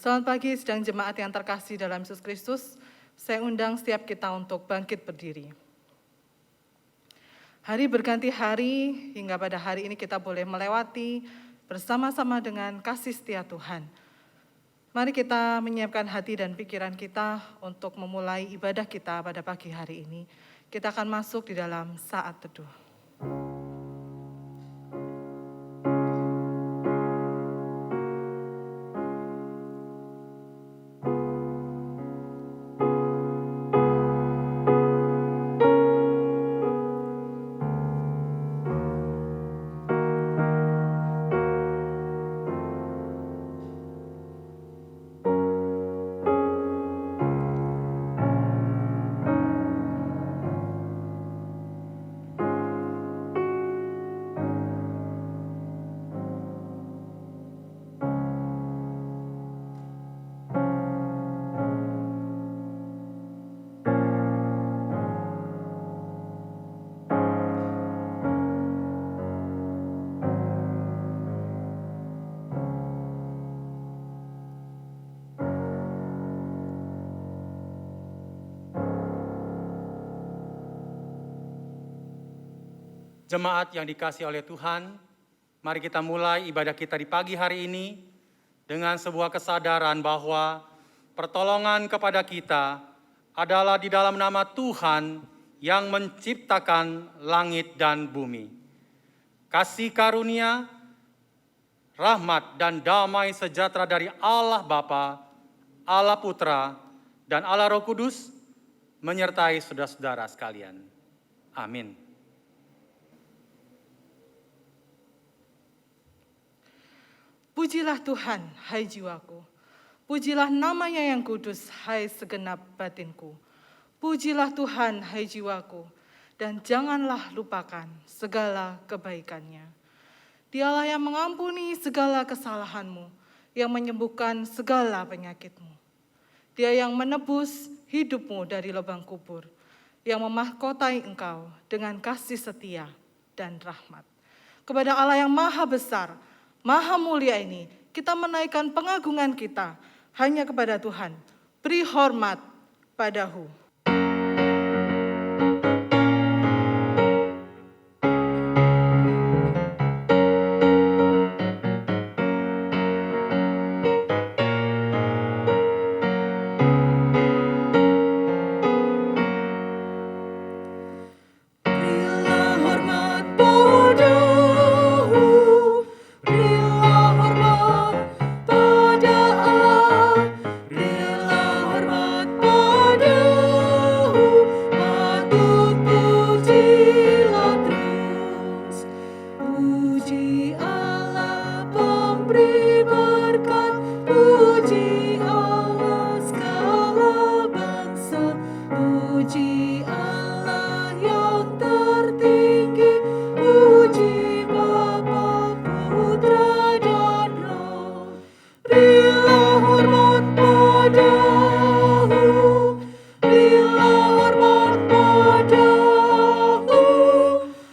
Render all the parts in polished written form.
Selamat pagi sedang jemaat yang terkasih dalam Yesus Kristus. Saya undang setiap kita untuk bangkit berdiri. Hari berganti hari, hingga pada hari ini kita boleh melewati bersama-sama dengan kasih setia Tuhan. Mari kita menyiapkan hati dan pikiran kita untuk memulai ibadah kita pada pagi hari ini. Kita akan masuk di dalam saat teduh. Jemaat yang dikasihi oleh Tuhan, mari kita mulai ibadah kita di pagi hari ini dengan sebuah kesadaran bahwa pertolongan kepada kita adalah di dalam nama Tuhan yang menciptakan langit dan bumi. Kasih karunia, rahmat dan damai sejahtera dari Allah Bapa, Allah Putra, dan Allah Roh Kudus menyertai saudara-saudara sekalian. Amin. Pujilah Tuhan, hai jiwaku. Pujilah namanya yang kudus, hai segenap batinku. Pujilah Tuhan, hai jiwaku. Dan janganlah lupakan segala kebaikannya. Dialah yang mengampuni segala kesalahanmu, yang menyembuhkan segala penyakitmu. Dia yang menebus hidupmu dari lubang kubur, yang memahkotai engkau dengan kasih setia dan rahmat. Kepada Allah yang maha besar, maha mulia ini, kita menaikkan pengagungan kita hanya kepada Tuhan. Beri hormat padahu.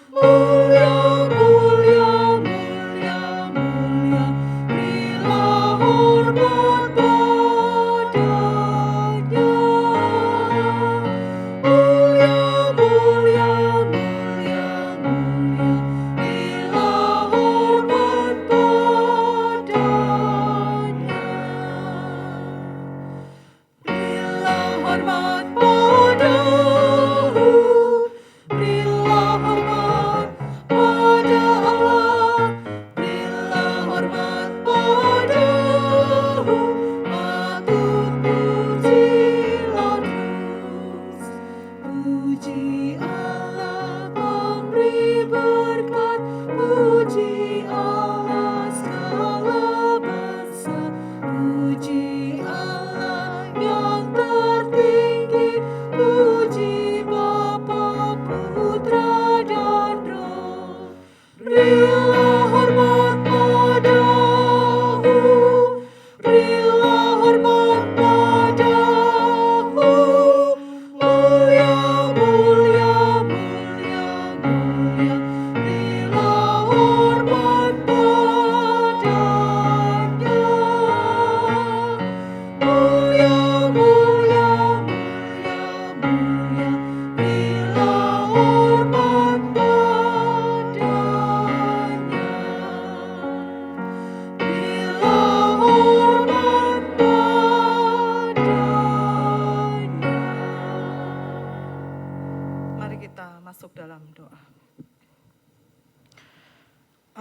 Mulia, mulia, mulia,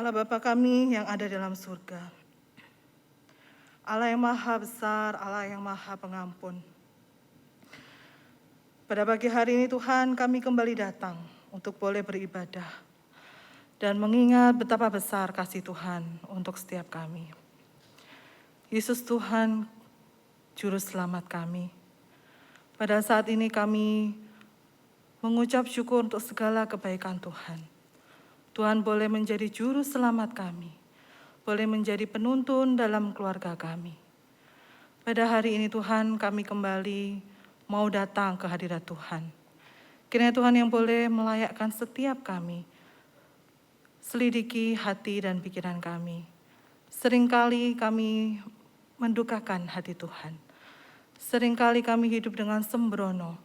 Allah Bapa kami yang ada dalam surga, Allah yang maha besar, Allah yang maha pengampun. Pada pagi hari ini Tuhan, kami kembali datang untuk boleh beribadah dan mengingat betapa besar kasih Tuhan untuk setiap kami. Yesus Tuhan, Juru Selamat kami. Pada saat ini kami mengucap syukur untuk segala kebaikan Tuhan. Tuhan boleh menjadi Juru Selamat kami, boleh menjadi penuntun dalam keluarga kami. Pada hari ini Tuhan, kami kembali mau datang ke hadirat Tuhan. Kiranya Tuhan yang boleh melayakkan setiap kami, selidiki hati dan pikiran kami. Seringkali kami mendukakan hati Tuhan. Seringkali kami hidup dengan sembrono,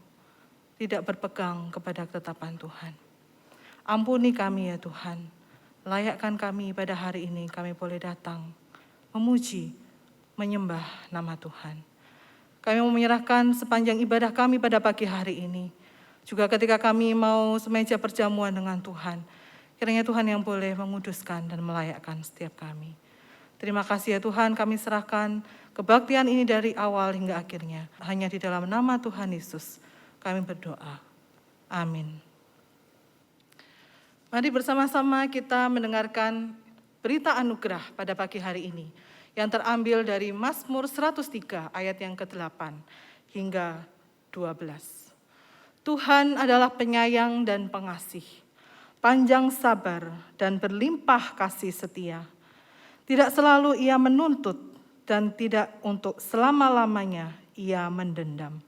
tidak berpegang kepada ketetapan Tuhan. Ampuni kami ya Tuhan, layakkan kami pada hari ini kami boleh datang, memuji, menyembah nama Tuhan. Kami mau menyerahkan sepanjang ibadah kami pada pagi hari ini. Juga ketika kami mau semeja perjamuan dengan Tuhan, kiranya Tuhan yang boleh menguduskan dan melayakkan setiap kami. Terima kasih ya Tuhan, kami serahkan kebaktian ini dari awal hingga akhirnya. Hanya di dalam nama Tuhan Yesus kami berdoa. Amin. Mari bersama-sama kita mendengarkan berita anugerah pada pagi hari ini, yang terambil dari Mazmur 103 ayat yang ke-8 hingga 12. Tuhan adalah penyayang dan pengasih, panjang sabar dan berlimpah kasih setia. Tidak selalu ia menuntut dan tidak untuk selama-lamanya ia mendendam.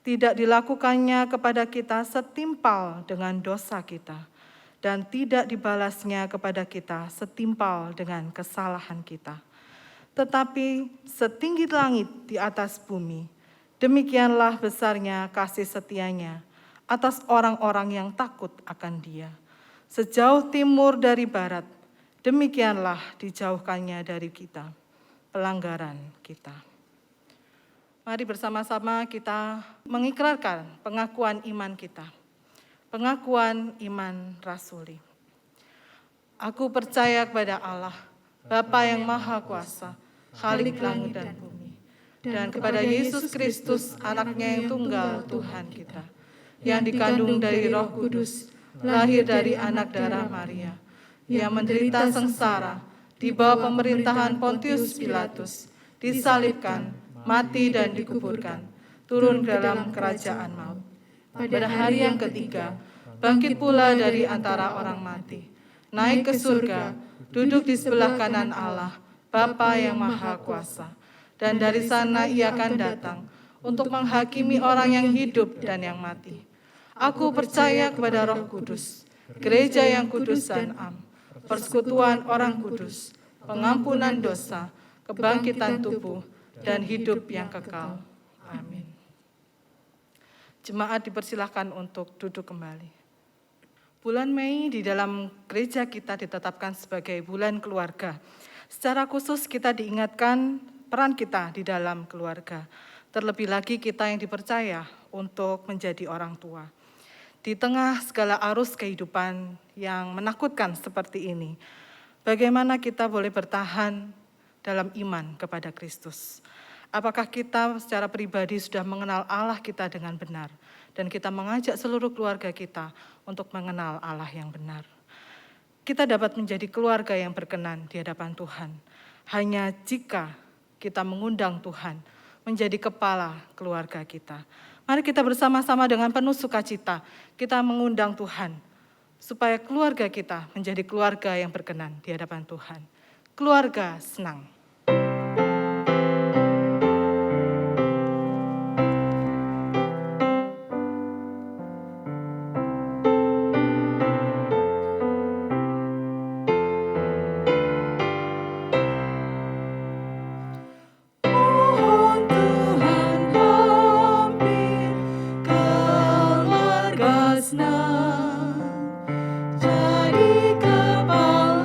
Tidak dilakukannya kepada kita setimpal dengan dosa kita, dan tidak dibalasnya kepada kita setimpal dengan kesalahan kita. Tetapi setinggi langit di atas bumi, demikianlah besarnya kasih setianya atas orang-orang yang takut akan Dia. Sejauh timur dari barat, demikianlah dijauhkannya dari kita, pelanggaran kita. Mari bersama-sama kita mengikrarkan pengakuan iman kita. Pengakuan iman rasuli. Aku percaya kepada Allah, Bapa yang Maha Kuasa, Khalik langit dan bumi, dan kepada Yesus Kristus, anaknya yang tunggal Tuhan kita, yang dikandung dari Roh Kudus, lahir dari anak darah Maria, yang menderita sengsara, di bawah pemerintahan Pontius Pilatus, disalibkan, mati dan dikuburkan, turun ke dalam kerajaan maut. Pada hari yang ketiga, bangkit pula dari antara orang mati, naik ke surga, duduk di sebelah kanan Allah, Bapa yang Maha Kuasa, dan dari sana ia akan datang untuk menghakimi orang yang hidup dan yang mati. Aku percaya kepada Roh Kudus, gereja yang kudus dan am, persekutuan orang kudus, pengampunan dosa, kebangkitan tubuh, dan hidup yang kekal. Amin. Jemaat dipersilahkan untuk duduk kembali. Bulan Mei di dalam gereja kita ditetapkan sebagai bulan keluarga. Secara khusus kita diingatkan peran kita di dalam keluarga. Terlebih lagi kita yang dipercaya untuk menjadi orang tua. Di tengah segala arus kehidupan yang menakutkan seperti ini, bagaimana kita boleh bertahan dalam iman kepada Kristus? Apakah kita secara pribadi sudah mengenal Allah kita dengan benar? Dan kita mengajak seluruh keluarga kita untuk mengenal Allah yang benar. Kita dapat menjadi keluarga yang berkenan di hadapan Tuhan hanya jika kita mengundang Tuhan menjadi kepala keluarga kita. Mari kita bersama-sama dengan penuh sukacita kita mengundang Tuhan supaya keluarga kita menjadi keluarga yang berkenan di hadapan Tuhan. Keluarga senang. Jadi kepalanya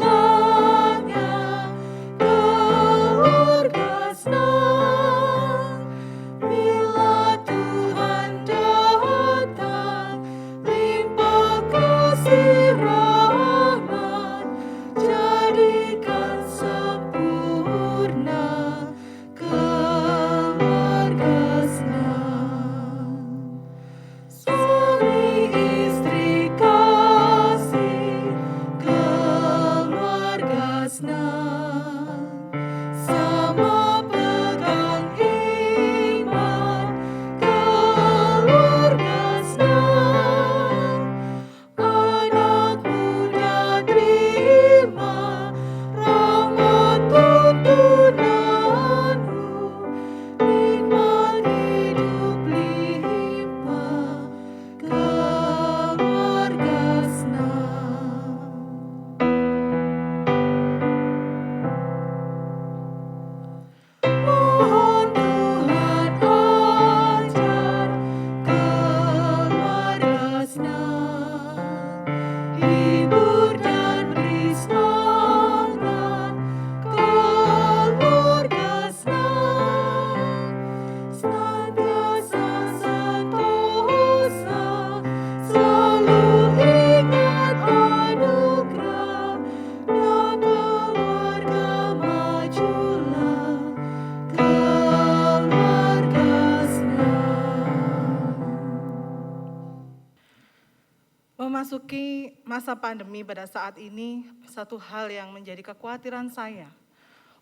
memasuki masa pandemi pada saat ini, satu hal yang menjadi kekhawatiran saya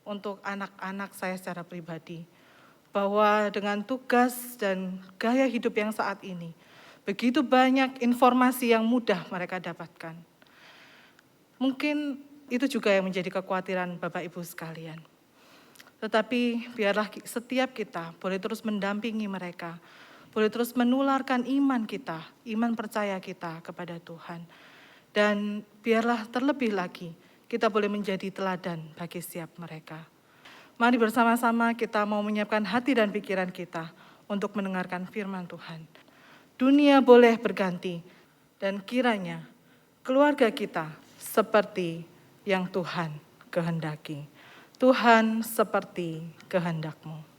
untuk anak-anak saya secara pribadi, bahwa dengan tugas dan gaya hidup yang saat ini, begitu banyak informasi yang mudah mereka dapatkan. Mungkin itu juga yang menjadi kekhawatiran Bapak Ibu sekalian. Tetapi biarlah setiap kita boleh terus mendampingi mereka, boleh terus menularkan iman kita, iman percaya kita kepada Tuhan. Dan biarlah terlebih lagi kita boleh menjadi teladan bagi setiap mereka. Mari bersama-sama kita mau menyiapkan hati dan pikiran kita untuk mendengarkan firman Tuhan. Dunia boleh berganti dan kiranya keluarga kita seperti yang Tuhan kehendaki. Tuhan seperti kehendak-Mu.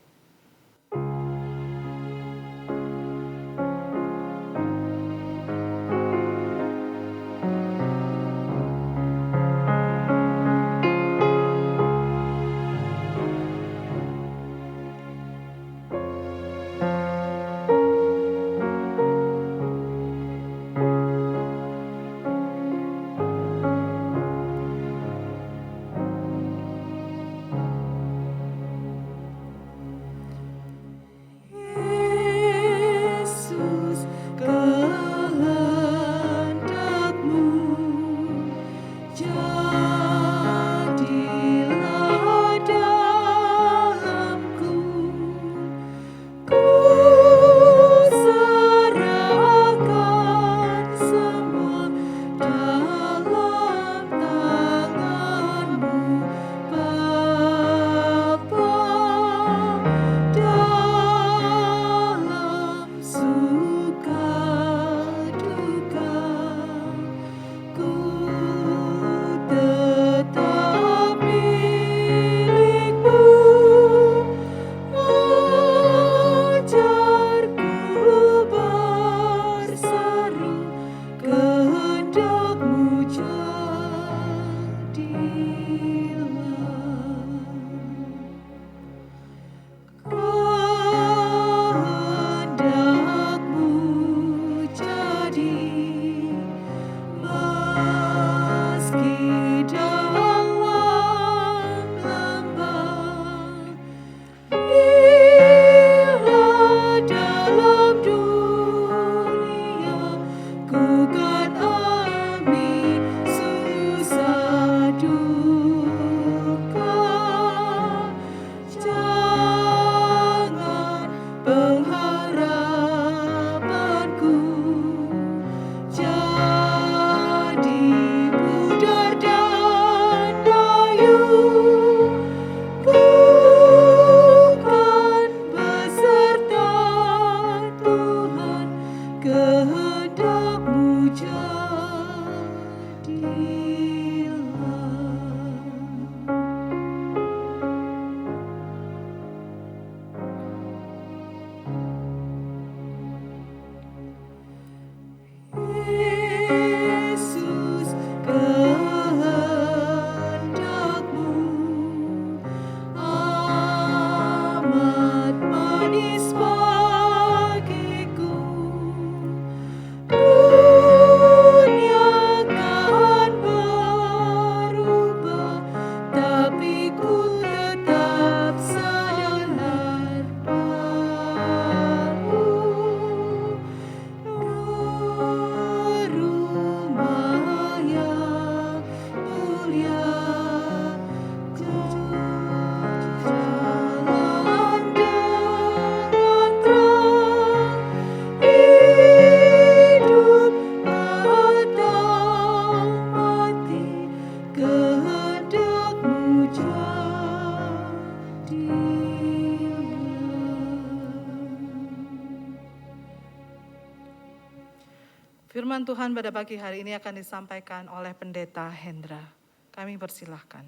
Firman Tuhan pada pagi hari ini akan disampaikan oleh Pendeta Hendra. Kami persilahkan.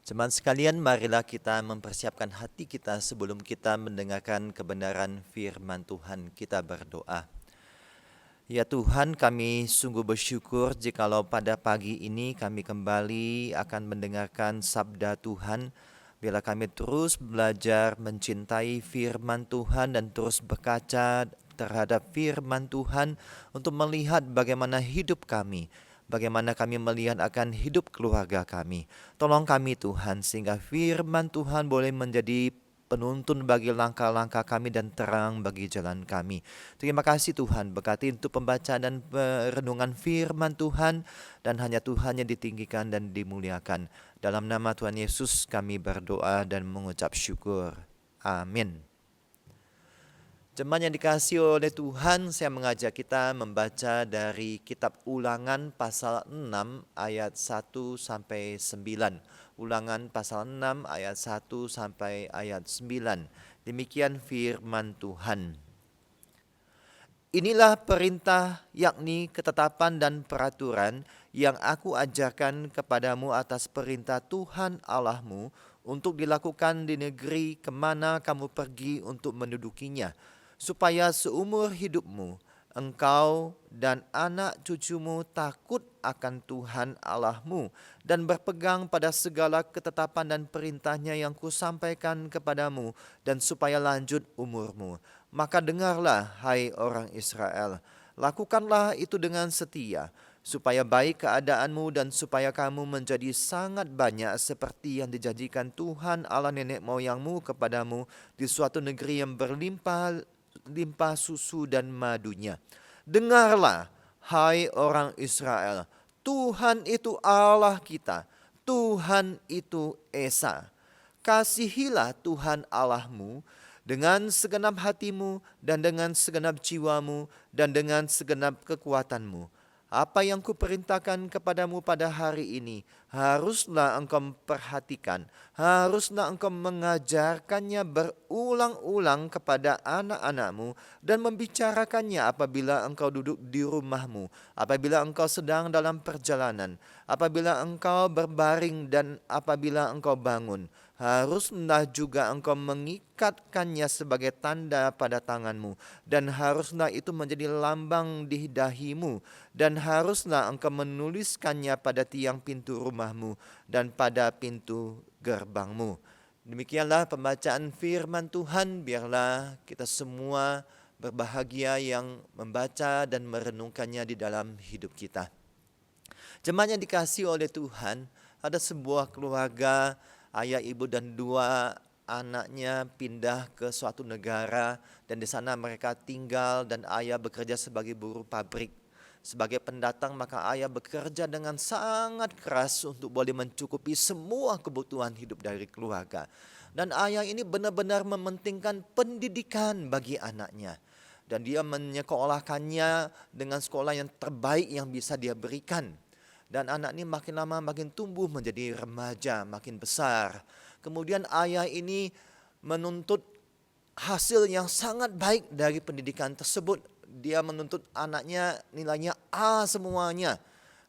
Jemaat sekalian, marilah kita mempersiapkan hati kita sebelum kita mendengarkan kebenaran firman Tuhan. Kita berdoa. Ya Tuhan, kami sungguh bersyukur jikalau pada pagi ini kami kembali akan mendengarkan sabda Tuhan. Biarlah kami terus belajar mencintai firman Tuhan dan terus berkaca terhadap firman Tuhan untuk melihat bagaimana hidup kami, bagaimana kami melihat akan hidup keluarga kami. Tolong kami Tuhan, sehingga firman Tuhan boleh menjadi penuntun bagi langkah-langkah kami dan terang bagi jalan kami. Terima kasih Tuhan, berkati untuk pembacaan dan renungan firman Tuhan, dan hanya Tuhan yang ditinggikan dan dimuliakan. Dalam nama Tuhan Yesus kami berdoa dan mengucap syukur. Amin. Jemaat yang dikasihi oleh Tuhan, saya mengajak kita membaca dari kitab Ulangan pasal 6 ayat 1 sampai 9. Ulangan pasal 6 ayat 1 sampai ayat 9. Demikian firman Tuhan. Inilah perintah, yakni ketetapan dan peraturan yang aku ajarkan kepadamu atas perintah Tuhan Allahmu untuk dilakukan di negeri kemana kamu pergi untuk mendudukinya, supaya seumur hidupmu engkau dan anak cucumu takut akan Tuhan Allahmu dan berpegang pada segala ketetapan dan perintahnya yang kusampaikan kepadamu, dan supaya lanjut umurmu. Maka dengarlah, hai orang Israel, lakukanlah itu dengan setia, supaya baik keadaanmu dan supaya kamu menjadi sangat banyak seperti yang dijanjikan Tuhan Allah nenek moyangmu kepadamu di suatu negeri yang berlimpah susu dan madunya. Dengarlah, hai orang Israel, Tuhan itu Allah kita, Tuhan itu Esa. Kasihilah Tuhan Allahmu dengan segenap hatimu dan dengan segenap jiwamu dan dengan segenap kekuatanmu. Apa yang kuperintahkan kepadamu pada hari ini haruslah engkau perhatikan, haruslah engkau mengajarkannya berulang-ulang kepada anak-anakmu dan membicarakannya apabila engkau duduk di rumahmu, apabila engkau sedang dalam perjalanan, apabila engkau berbaring dan apabila engkau bangun. Haruslah juga engkau mengikatkannya sebagai tanda pada tanganmu, dan haruslah itu menjadi lambang di dahimu, dan haruslah engkau menuliskannya pada tiang pintu rumahmu dan pada pintu gerbangmu. Demikianlah pembacaan firman Tuhan. Biarlah kita semua berbahagia yang membaca dan merenungkannya di dalam hidup kita. Jemaat yang dikasihi oleh Tuhan, ada sebuah keluarga, ayah, ibu, dan 2 anaknya pindah ke suatu negara, dan di sana mereka tinggal, dan ayah bekerja sebagai buruh pabrik. Sebagai pendatang, maka ayah bekerja dengan sangat keras untuk boleh mencukupi semua kebutuhan hidup dari keluarga. Dan ayah ini benar-benar mementingkan pendidikan bagi anaknya, dan dia menyekolahkannya dengan sekolah yang terbaik yang bisa dia berikan. Dan anak ini makin lama makin tumbuh menjadi remaja, makin besar. Kemudian ayah ini menuntut hasil yang sangat baik dari pendidikan tersebut. Dia menuntut anaknya nilainya A semuanya.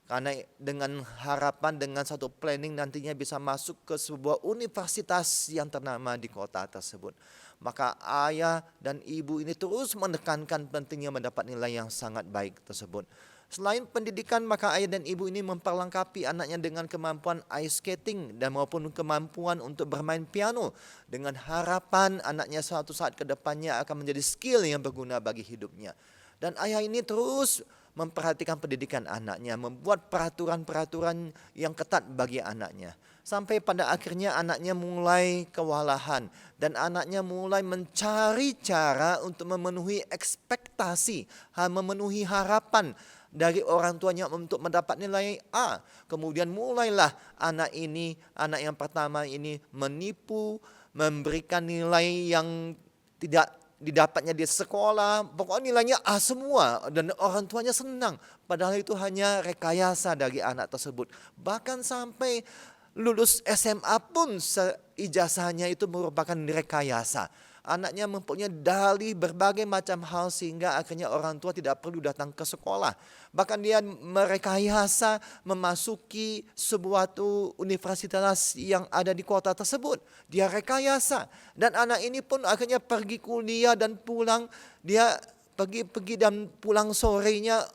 Karena dengan harapan, dengan satu planning nantinya bisa masuk ke sebuah universitas yang ternama di kota tersebut. Maka ayah dan ibu ini terus menekankan pentingnya mendapat nilai yang sangat baik tersebut. Selain pendidikan, maka ayah dan ibu ini memperlengkapi anaknya dengan kemampuan ice skating dan maupun kemampuan untuk bermain piano, dengan harapan anaknya suatu saat ke depannya akan menjadi skill yang berguna bagi hidupnya. Dan ayah ini terus memperhatikan pendidikan anaknya, membuat peraturan-peraturan yang ketat bagi anaknya. Sampai pada akhirnya anaknya mulai kewalahan dan anaknya mulai mencari cara untuk memenuhi ekspektasi, memenuhi harapan dari orang tuanya untuk mendapat nilai A. Kemudian mulailah anak yang pertama ini menipu, memberikan nilai yang tidak didapatnya di sekolah. Pokoknya nilainya A semua dan orang tuanya senang. Padahal itu hanya rekayasa dari anak tersebut. Bahkan sampai lulus SMA pun ijazahnya itu merupakan rekayasa. Anaknya mempunyai dalih berbagai macam hal sehingga akhirnya orang tua tidak perlu datang ke sekolah. Bahkan dia merekayasa memasuki sebuah universitas yang ada di kota tersebut. Dia rekayasa. Dan anak ini pun akhirnya pergi kuliah dan pulang. Dia pergi dan pulang sorenya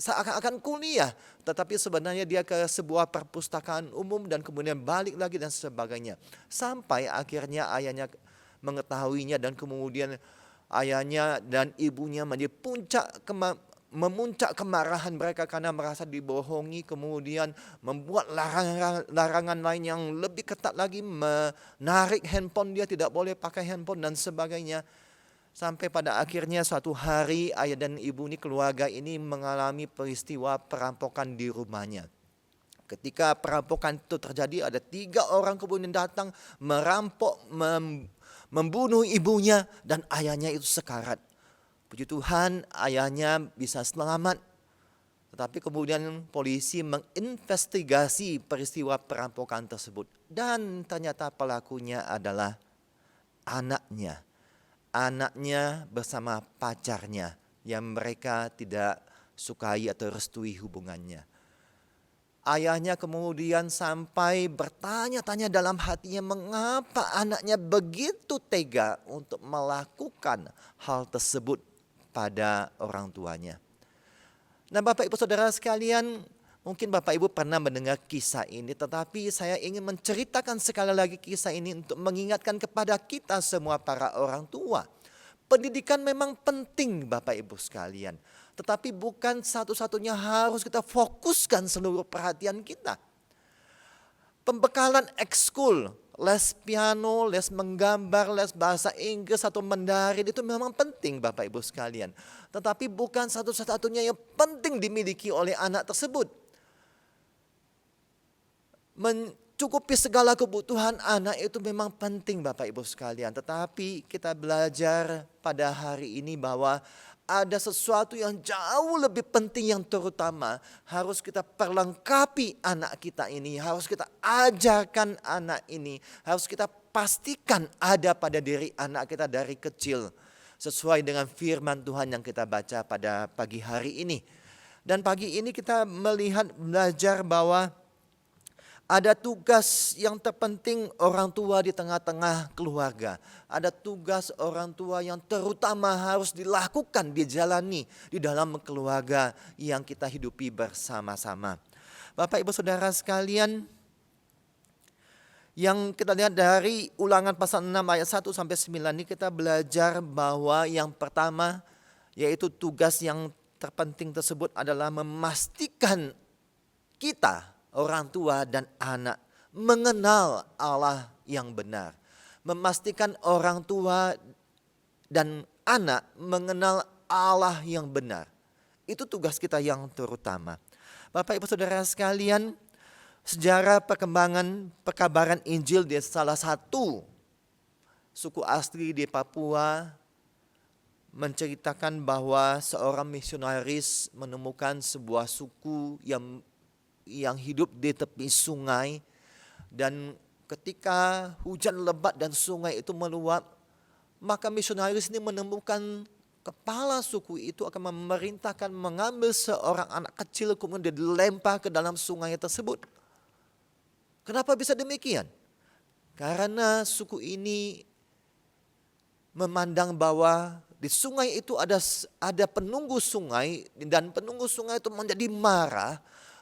seakan-akan kuliah, tetapi sebenarnya dia ke sebuah perpustakaan umum dan kemudian balik lagi dan sebagainya. Sampai akhirnya ayahnya mengetahuinya dan kemudian ayahnya dan ibunya menjadi memuncak kemarahan mereka karena merasa dibohongi, kemudian membuat larangan lain yang lebih ketat lagi, menarik handphone dia, tidak boleh pakai handphone dan sebagainya. Sampai pada akhirnya suatu hari ayah dan ibu ini, keluarga ini mengalami peristiwa perampokan di rumahnya. Ketika perampokan itu terjadi, ada 3 orang kemudian datang merampok, membunuh ibunya dan ayahnya itu sekarat. Puji Tuhan ayahnya bisa selamat. Tetapi kemudian polisi menginvestigasi peristiwa perampokan tersebut. Dan ternyata pelakunya adalah anaknya. Anaknya bersama pacarnya yang mereka tidak sukai atau restui hubungannya. Ayahnya kemudian sampai bertanya-tanya dalam hatinya mengapa anaknya begitu tega untuk melakukan hal tersebut pada orang tuanya. Nah, Bapak Ibu Saudara sekalian, mungkin Bapak Ibu pernah mendengar kisah ini, tetapi saya ingin menceritakan sekali lagi kisah ini untuk mengingatkan kepada kita semua para orang tua. Pendidikan memang penting Bapak Ibu sekalian, tetapi bukan satu-satunya harus kita fokuskan seluruh perhatian kita. Pembekalan ekskul, les piano, les menggambar, les bahasa Inggris atau Mandarin itu memang penting Bapak Ibu sekalian. Tetapi bukan satu-satunya yang penting dimiliki oleh anak tersebut. Mencukupi segala kebutuhan anak itu memang penting Bapak Ibu sekalian. Tetapi kita belajar pada hari ini bahwa ada sesuatu yang jauh lebih penting yang terutama harus kita perlengkapi anak kita ini, harus kita ajarkan anak ini, harus kita pastikan ada pada diri anak kita dari kecil sesuai dengan firman Tuhan yang kita baca pada pagi hari ini. Dan pagi ini kita belajar bahwa ada tugas yang terpenting orang tua di tengah-tengah keluarga. Ada tugas orang tua yang terutama harus dilakukan, dijalani di dalam keluarga yang kita hidupi bersama-sama. Bapak Ibu Saudara sekalian, yang kita lihat dari Ulangan pasal 6 ayat 1 sampai 9 ini kita belajar bahwa yang pertama yaitu tugas yang terpenting tersebut adalah memastikan kita orang tua dan anak mengenal Allah yang benar. Memastikan orang tua dan anak mengenal Allah yang benar. Itu tugas kita yang terutama. Bapak Ibu Saudara sekalian, sejarah perkabaran Injil di salah satu suku asli di Papua menceritakan bahwa seorang misionaris menemukan sebuah suku yang hidup di tepi sungai, dan ketika hujan lebat dan sungai itu meluap, maka misionaris ini menemukan kepala suku itu akan memerintahkan mengambil seorang anak kecil kemudian dilempar ke dalam sungai tersebut. Kenapa bisa demikian? Karena suku ini memandang bahwa di sungai itu ada penunggu sungai, dan penunggu sungai itu menjadi marah.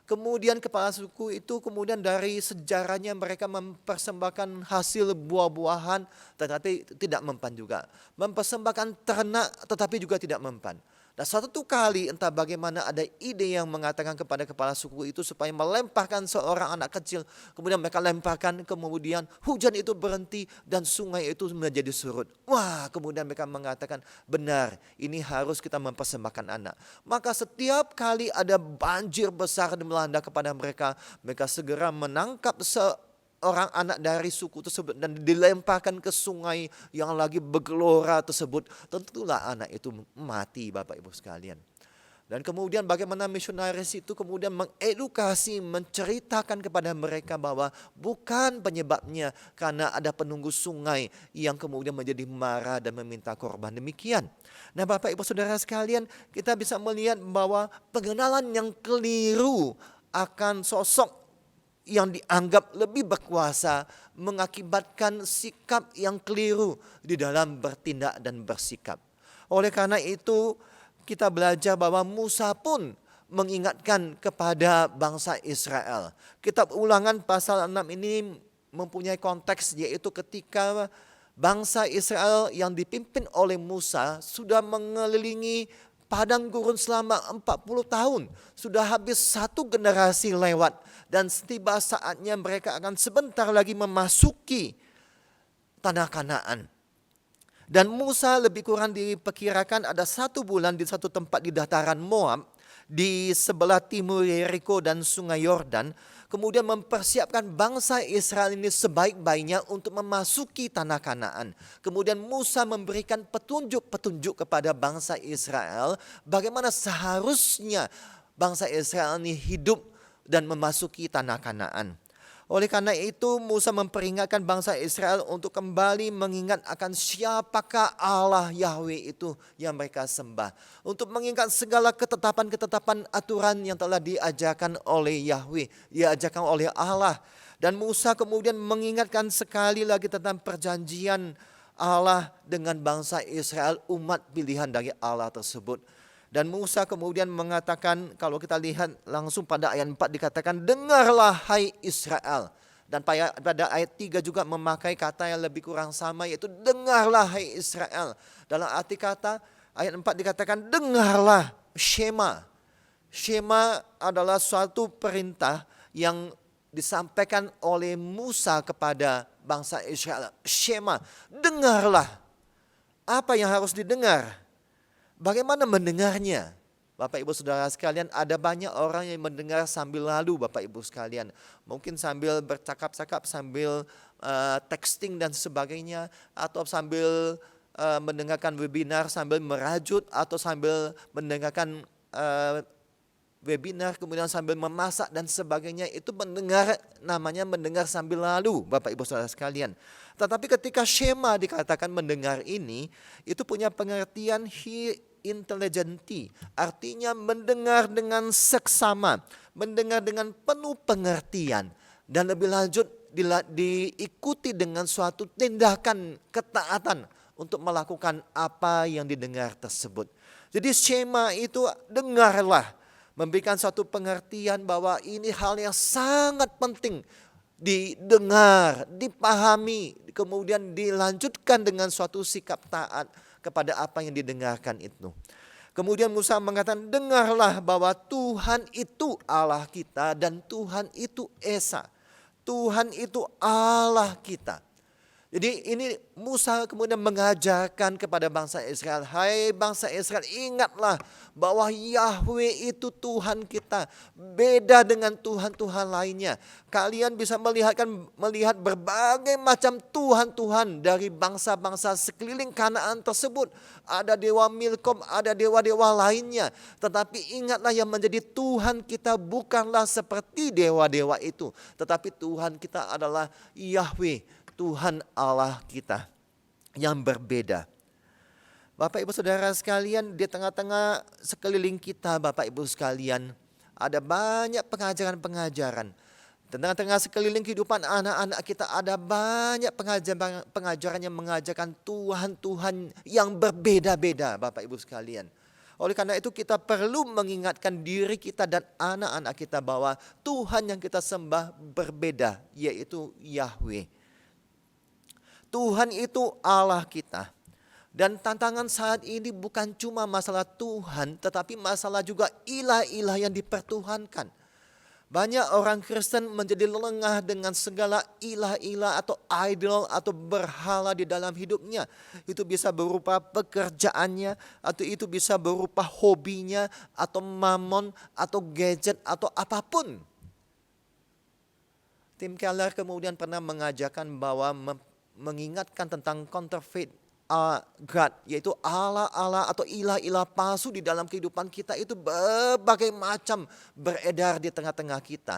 Kemudian kepala suku itu kemudian dari sejarahnya mereka mempersembahkan hasil buah-buahan tetapi tidak mempan juga. Mempersembahkan ternak tetapi juga tidak mempan. Dan suatu kali entah bagaimana ada ide yang mengatakan kepada kepala suku itu supaya melemparkan seorang anak kecil. Kemudian mereka lemparkan, kemudian hujan itu berhenti dan sungai itu menjadi surut. Wah, kemudian mereka mengatakan benar, ini harus kita mempersembahkan anak. Maka setiap kali ada banjir besar melanda kepada mereka, mereka segera menangkap orang anak dari suku tersebut dan dilemparkan ke sungai yang lagi bergelora tersebut. Tentulah anak itu mati Bapak Ibu sekalian. Dan kemudian bagaimana misionaris itu kemudian mengedukasi, menceritakan kepada mereka bahwa bukan penyebabnya karena ada penunggu sungai yang kemudian menjadi marah dan meminta korban demikian. Nah Bapak Ibu Saudara sekalian, kita bisa melihat bahwa pengenalan yang keliru akan sosok yang dianggap lebih berkuasa mengakibatkan sikap yang keliru di dalam bertindak dan bersikap. Oleh karena itu kita belajar bahwa Musa pun mengingatkan kepada bangsa Israel. Kitab Ulangan pasal 6 ini mempunyai konteks, yaitu ketika bangsa Israel yang dipimpin oleh Musa sudah mengelilingi padang gurun selama 40 tahun. Sudah habis satu generasi lewat dan tiba saatnya mereka akan sebentar lagi memasuki tanah Kanaan. Dan Musa lebih kurang diperkirakan ada 1 bulan di satu tempat di dataran Moab, di sebelah timur Yeriko dan sungai Yordan, kemudian mempersiapkan bangsa Israel ini sebaik-baiknya untuk memasuki tanah Kanaan. Kemudian Musa memberikan petunjuk-petunjuk kepada bangsa Israel bagaimana seharusnya bangsa Israel ini hidup dan memasuki tanah Kanaan. Oleh karena itu Musa memperingatkan bangsa Israel untuk kembali mengingat akan siapakah Allah Yahweh itu yang mereka sembah. Untuk mengingat segala ketetapan-ketetapan aturan yang telah diajarkan oleh Yahweh, diajarkan oleh Allah. Dan Musa kemudian mengingatkan sekali lagi tentang perjanjian Allah dengan bangsa Israel, umat pilihan dari Allah tersebut. Dan Musa kemudian mengatakan, kalau kita lihat langsung pada ayat 4 dikatakan, dengarlah hai Israel. Dan pada ayat 3 juga memakai kata yang lebih kurang sama, yaitu dengarlah hai Israel. Dalam arti kata ayat 4 dikatakan dengarlah, Shema. Shema adalah suatu perintah yang disampaikan oleh Musa kepada bangsa Israel. Shema, dengarlah. Apa yang harus didengar? Bagaimana mendengarnya? Bapak Ibu Saudara sekalian, ada banyak orang yang mendengar sambil lalu Bapak Ibu sekalian. Mungkin sambil bercakap-cakap, sambil texting dan sebagainya. Atau sambil mendengarkan webinar, sambil merajut. Atau sambil mendengarkan webinar, kemudian sambil memasak dan sebagainya. Itu mendengar, namanya mendengar sambil lalu Bapak Ibu Saudara sekalian. Tetapi ketika Shema dikatakan mendengar ini, itu punya pengertian intelligenti, artinya mendengar dengan seksama, mendengar dengan penuh pengertian, dan lebih lanjut diikuti dengan suatu tindakan ketaatan untuk melakukan apa yang didengar tersebut. Jadi Shema itu dengarlah, memberikan suatu pengertian bahwa ini hal yang sangat penting didengar, dipahami, kemudian dilanjutkan dengan suatu sikap taat kepada apa yang didengarkan itu. Kemudian Musa mengatakan, dengarlah bahwa Tuhan itu Allah kita dan Tuhan itu Esa. Tuhan itu Allah kita. Jadi ini Musa kemudian mengajarkan kepada bangsa Israel, hai bangsa Israel, ingatlah bahwa Yahweh itu Tuhan kita, beda dengan Tuhan-Tuhan lainnya. Kalian bisa melihat berbagai macam Tuhan-Tuhan dari bangsa-bangsa sekeliling Kanaan tersebut. Ada dewa Milkom, ada dewa-dewa lainnya. Tetapi ingatlah yang menjadi Tuhan kita bukanlah seperti dewa-dewa itu. Tetapi Tuhan kita adalah Yahweh, Tuhan Allah kita yang berbeda. Bapak Ibu Saudara sekalian, di tengah-tengah sekeliling kita Bapak Ibu sekalian, ada banyak pengajaran-pengajaran. Di tengah-tengah sekeliling kehidupan anak-anak kita ada banyak pengajaran yang mengajarkan Tuhan-Tuhan yang berbeda-beda Bapak Ibu sekalian. Oleh karena itu kita perlu mengingatkan diri kita dan anak-anak kita bahwa Tuhan yang kita sembah berbeda, yaitu Yahweh. Tuhan itu Allah kita. Dan tantangan saat ini bukan cuma masalah Tuhan, tetapi masalah juga ilah-ilah yang dipertuhankan. Banyak orang Kristen menjadi lengah dengan segala ilah-ilah atau idol atau berhala di dalam hidupnya. Itu bisa berupa pekerjaannya, atau itu bisa berupa hobinya, atau mamon, atau gadget, atau apapun. Tim Keller kemudian pernah mengajarkan bahwa mengingatkan tentang counterfeit God, yaitu Allah-Allah atau ilah-ilah palsu di dalam kehidupan kita itu berbagai macam beredar di tengah-tengah kita.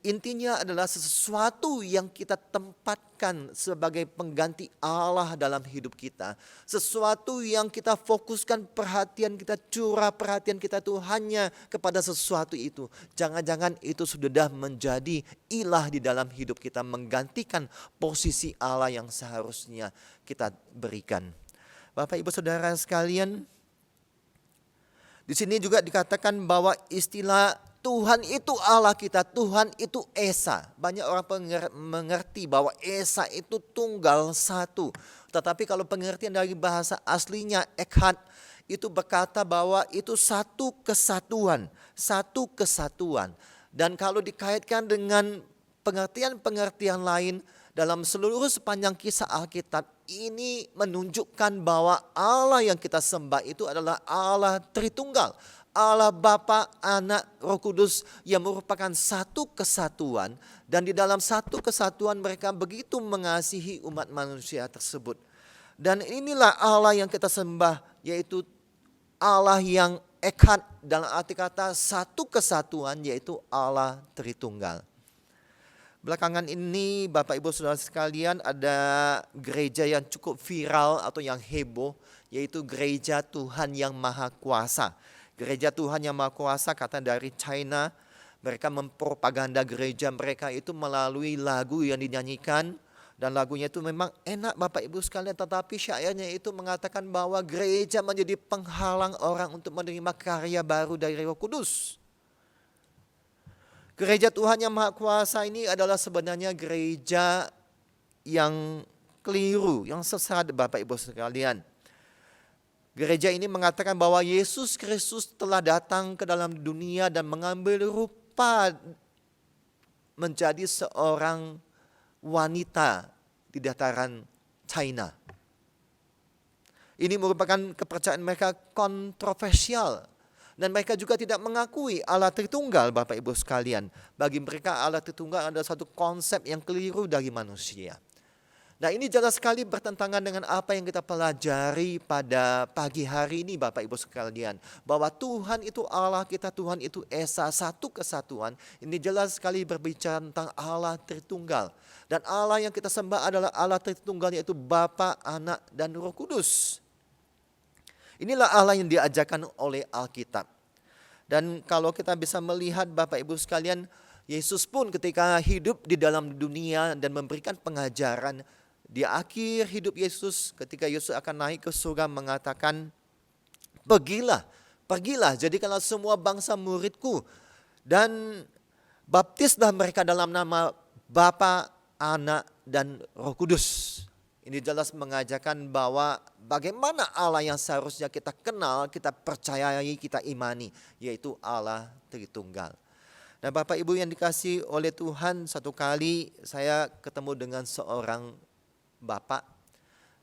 Intinya adalah sesuatu yang kita tempatkan sebagai pengganti Allah dalam hidup kita. Sesuatu yang kita fokuskan perhatian kita, curah perhatian kita itu hanya kepada sesuatu itu. Jangan-jangan itu sudah menjadi ilah di dalam hidup kita, menggantikan posisi Allah yang seharusnya kita berikan. Bapak Ibu Saudara sekalian, Di sini juga dikatakan bahwa istilah Tuhan itu Allah kita, Tuhan itu Esa. Banyak orang mengerti bahwa Esa itu tunggal satu. Tetapi kalau pengertian dari bahasa aslinya Echad itu berkata bahwa itu satu kesatuan, satu kesatuan. Dan kalau dikaitkan dengan pengertian-pengertian lain dalam seluruh sepanjang kisah Alkitab, ini menunjukkan bahwa Allah yang kita sembah itu adalah Allah Tritunggal. Allah Bapa, Anak, Roh Kudus yang merupakan satu kesatuan. Dan di dalam satu kesatuan mereka begitu mengasihi umat manusia tersebut. Dan inilah Allah yang kita sembah, yaitu Allah yang Echad, dalam arti kata satu kesatuan, yaitu Allah Tritunggal. Belakangan ini Bapak Ibu Saudara sekalian ada gereja yang cukup viral atau yang heboh, yaitu Gereja Tuhan Yang Maha Kuasa. Gereja Tuhan Yang Maha Kuasa kata dari China, mereka mempropaganda gereja mereka itu melalui lagu yang dinyanyikan. Dan lagunya itu memang enak Bapak Ibu sekalian, tetapi syairnya itu mengatakan bahwa gereja menjadi penghalang orang untuk menerima karya baru dari Roh Kudus. Gereja Tuhan Yang Maha Kuasa ini adalah sebenarnya gereja yang keliru, yang sesat Bapak Ibu sekalian. Gereja ini mengatakan bahwa Yesus Kristus telah datang ke dalam dunia dan mengambil rupa menjadi seorang wanita di dataran China. Ini merupakan kepercayaan mereka kontroversial. Dan mereka juga tidak mengakui Allah Tritunggal Bapak Ibu sekalian. Bagi mereka Allah Tritunggal adalah satu konsep yang keliru dari manusia. Nah, ini jelas sekali bertentangan dengan apa yang kita pelajari pada pagi hari ini Bapak Ibu sekalian. Bahwa Tuhan itu Allah kita, Tuhan itu Esa, satu kesatuan. Ini jelas sekali berbicara tentang Allah Tritunggal. Dan Allah yang kita sembah adalah Allah Tritunggal, yaitu Bapa, Anak, dan Roh Kudus. Inilah Allah yang diajarkan oleh Alkitab. Dan kalau kita bisa melihat Bapak Ibu sekalian, Yesus pun ketika hidup di dalam dunia dan memberikan pengajaran, di akhir hidup Yesus ketika Yesus akan naik ke surga mengatakan, pergilah, jadikanlah semua bangsa muridku dan baptislah mereka dalam nama Bapa, Anak, dan Roh Kudus. Ini jelas mengajarkan bahwa bagaimana Allah yang seharusnya kita kenal, kita percayai, kita imani, yaitu Allah Tritunggal. Nah Bapak Ibu yang dikasihi oleh Tuhan, satu kali saya ketemu dengan seorang bapak.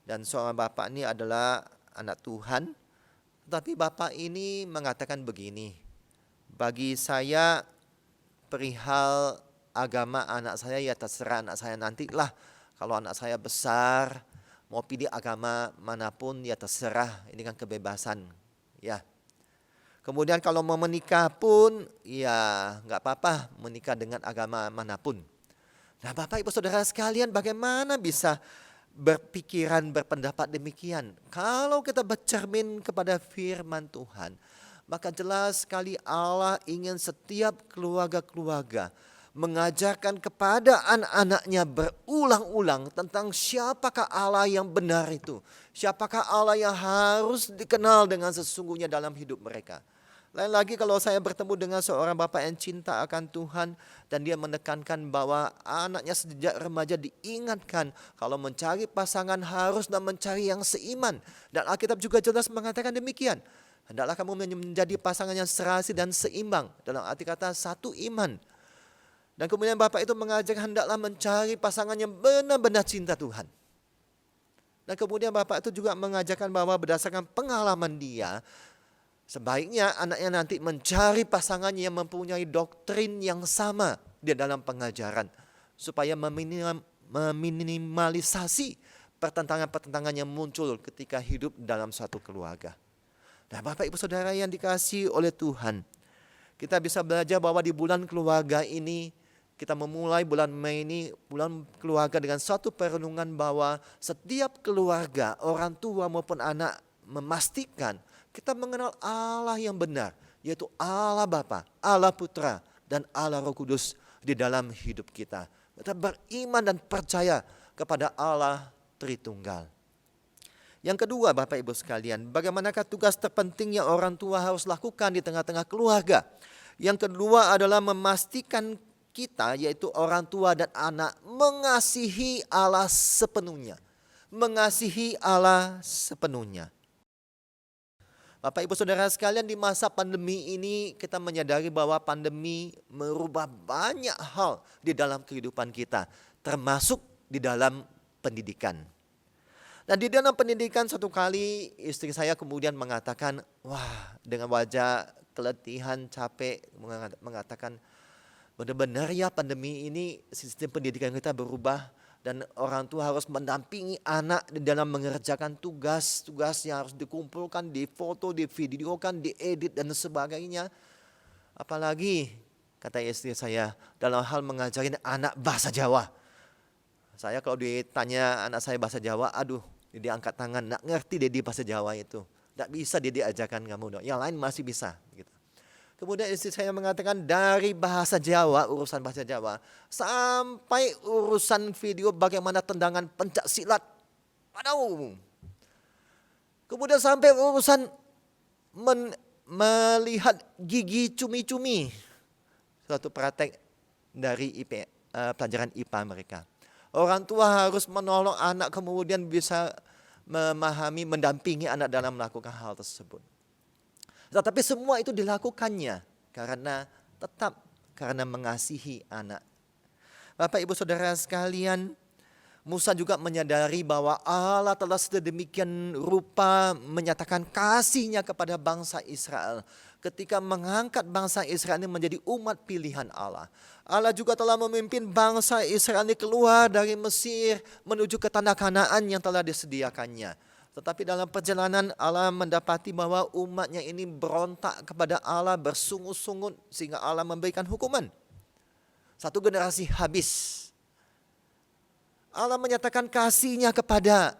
Dan seorang bapak ini adalah anak Tuhan. Tapi bapak ini mengatakan begini, bagi saya perihal agama anak saya ya terserah anak saya nantilah. Kalau anak saya besar, mau pilih agama manapun ya terserah, ini kan kebebasan. Ya. Kemudian kalau mau menikah pun ya nggak apa-apa menikah dengan agama manapun. Nah Bapak Ibu Saudara sekalian, bagaimana bisa berpendapat demikian? Kalau kita bercermin kepada firman Tuhan, maka jelas sekali Allah ingin setiap keluarga-keluarga mengajarkan kepada anak-anaknya berulang-ulang tentang siapakah Allah yang benar itu. Siapakah Allah yang harus dikenal dengan sesungguhnya dalam hidup mereka. Lain lagi kalau saya bertemu dengan seorang bapak yang cinta akan Tuhan dan dia menekankan bahwa anaknya sejak remaja diingatkan kalau mencari pasangan harus dan mencari yang seiman. Dan Alkitab juga jelas mengatakan demikian. Hendaklah kamu menjadi pasangan yang serasi dan seimbang. Dalam arti kata satu iman. Dan kemudian Bapak itu mengajak hendaklah mencari pasangan yang benar-benar cinta Tuhan. Dan kemudian Bapak itu juga mengajarkan bahwa berdasarkan pengalaman dia, sebaiknya anaknya nanti mencari pasangan yang mempunyai doktrin yang sama di dalam pengajaran. Supaya meminimalisasi pertentangan-pertentangan yang muncul ketika hidup dalam suatu keluarga. Nah Bapak Ibu Saudara yang dikasihi oleh Tuhan, kita bisa belajar bahwa di bulan keluarga ini, kita memulai bulan Mei ini, bulan keluarga dengan suatu perenungan bahwa setiap keluarga, orang tua maupun anak memastikan kita mengenal Allah yang benar, yaitu Allah Bapa, Allah Putra, dan Allah Roh Kudus di dalam hidup kita. Kita beriman dan percaya kepada Allah Tritunggal. Yang kedua, Bapak Ibu sekalian, bagaimanakah tugas terpenting yang orang tua harus lakukan di tengah-tengah keluarga? Yang kedua adalah memastikan kita, yaitu orang tua dan anak, mengasihi Allah sepenuhnya. Mengasihi Allah sepenuhnya. Bapak Ibu Saudara sekalian, di masa pandemi ini kita menyadari bahwa pandemi merubah banyak hal di dalam kehidupan kita, termasuk di dalam pendidikan. Dan di dalam pendidikan satu kali istri saya kemudian mengatakan, wah, dengan wajah keletihan, capek, mengatakan, benar-benar ya pandemi ini sistem pendidikan kita berubah dan orang tua harus mendampingi anak di dalam mengerjakan tugas-tugas yang harus dikumpulkan, difoto, divideokan, diedit dan sebagainya. Apalagi kata istri saya dalam hal mengajarin anak bahasa Jawa. Saya kalau ditanya anak saya bahasa Jawa, aduh, dia angkat tangan, nggak ngerti dia di bahasa Jawa itu. Nggak bisa dia diajarkan kamu, yang lain masih bisa. Gitu. Kemudian istri saya mengatakan dari bahasa Jawa, urusan bahasa Jawa, sampai urusan video bagaimana tendangan pencak silat. Aduh. Kemudian sampai urusan melihat gigi cumi-cumi. Suatu praktek dari pelajaran IPA mereka. Orang tua harus menolong anak kemudian bisa memahami, mendampingi anak dalam melakukan hal tersebut. Tetapi semua itu dilakukannya karena mengasihi anak. Bapak Ibu Saudara sekalian, Musa juga menyadari bahwa Allah telah sedemikian rupa menyatakan kasih-Nya kepada bangsa Israel. Ketika mengangkat bangsa Israel ini menjadi umat pilihan Allah. Allah juga telah memimpin bangsa Israel ini keluar dari Mesir menuju ke tanah Kanaan yang telah disediakannya. Tetapi dalam perjalanan Allah mendapati bahwa umatnya ini berontak kepada Allah, bersungut-sungut sehingga Allah memberikan hukuman. Satu generasi habis. Allah menyatakan kasih-Nya kepada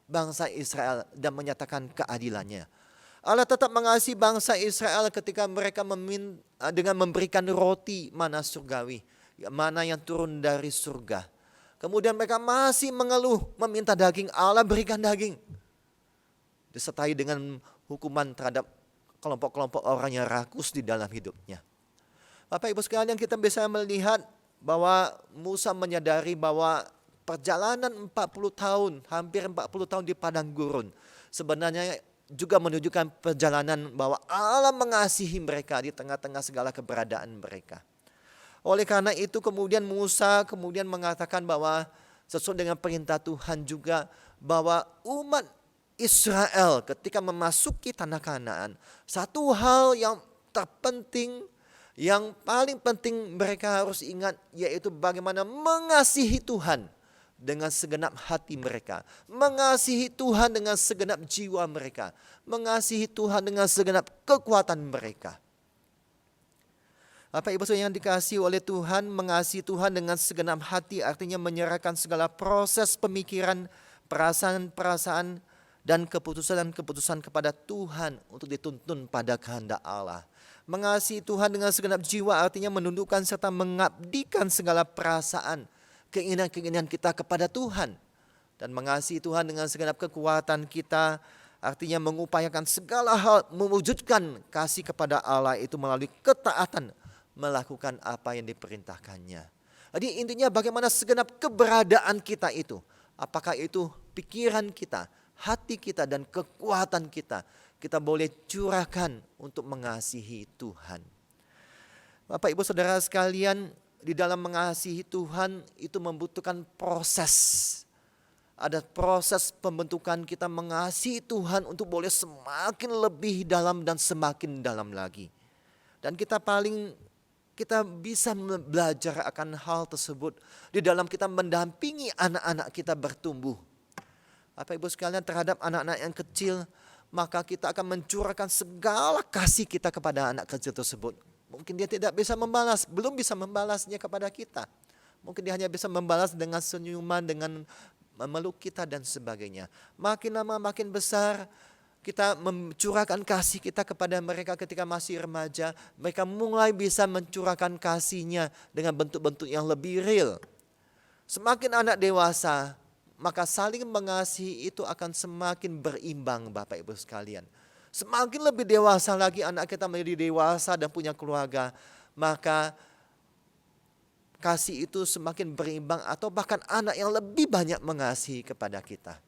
bangsa Israel dan menyatakan keadilannya. Allah tetap mengasihi bangsa Israel ketika mereka dengan memberikan roti mana surgawi, mana yang turun dari surga. Kemudian mereka masih mengeluh meminta daging, Allah berikan daging. Disertai dengan hukuman terhadap kelompok-kelompok orang yang rakus di dalam hidupnya. Bapak Ibu sekalian, kita bisa melihat bahwa Musa menyadari bahwa perjalanan 40 tahun, hampir 40 tahun di padang gurun, sebenarnya juga menunjukkan perjalanan bahwa Allah mengasihi mereka di tengah-tengah segala keberadaan mereka. Oleh karena itu kemudian Musa kemudian mengatakan bahwa sesuai dengan perintah Tuhan juga bahwa umat Israel ketika memasuki tanah Kanaan, satu hal yang terpenting, yang paling penting mereka harus ingat, yaitu bagaimana mengasihi Tuhan dengan segenap hati mereka, mengasihi Tuhan dengan segenap jiwa mereka, mengasihi Tuhan dengan segenap kekuatan mereka. Bapak Ibu yang dikasihi oleh Tuhan, mengasihi Tuhan dengan segenap hati artinya menyerahkan segala proses pemikiran, perasaan-perasaan, dan keputusan-keputusan kepada Tuhan untuk dituntun pada kehendak Allah. Mengasihi Tuhan dengan segenap jiwa artinya menundukkan serta mengabdikan segala perasaan, keinginan-keinginan kita kepada Tuhan. Dan mengasihi Tuhan dengan segenap kekuatan kita artinya mengupayakan segala hal mewujudkan kasih kepada Allah itu melalui ketaatan melakukan apa yang diperintahkannya. Jadi intinya bagaimana segenap keberadaan kita itu, apakah itu pikiran kita, hati kita dan kekuatan kita boleh curahkan untuk mengasihi Tuhan. Bapak Ibu Saudara sekalian, di dalam mengasihi Tuhan itu membutuhkan proses. Ada proses pembentukan kita mengasihi Tuhan untuk boleh semakin lebih dalam dan semakin dalam lagi. Dan kita bisa belajar akan hal tersebut di dalam kita mendampingi anak-anak kita bertumbuh. Bapak Ibu sekalian, terhadap anak-anak yang kecil, maka kita akan mencurahkan segala kasih kita kepada anak kecil tersebut. Mungkin dia tidak bisa membalas, belum bisa membalasnya kepada kita. Mungkin dia hanya bisa membalas dengan senyuman, dengan memeluk kita dan sebagainya. Makin lama makin besar, kita mencurahkan kasih kita kepada mereka ketika masih remaja. Mereka mulai bisa mencurahkan kasihnya dengan bentuk-bentuk yang lebih real. Semakin anak dewasa, maka saling mengasihi itu akan semakin berimbang Bapak Ibu sekalian. Semakin lebih dewasa lagi anak kita menjadi dewasa dan punya keluarga, maka kasih itu semakin berimbang atau bahkan anak yang lebih banyak mengasihi kepada kita.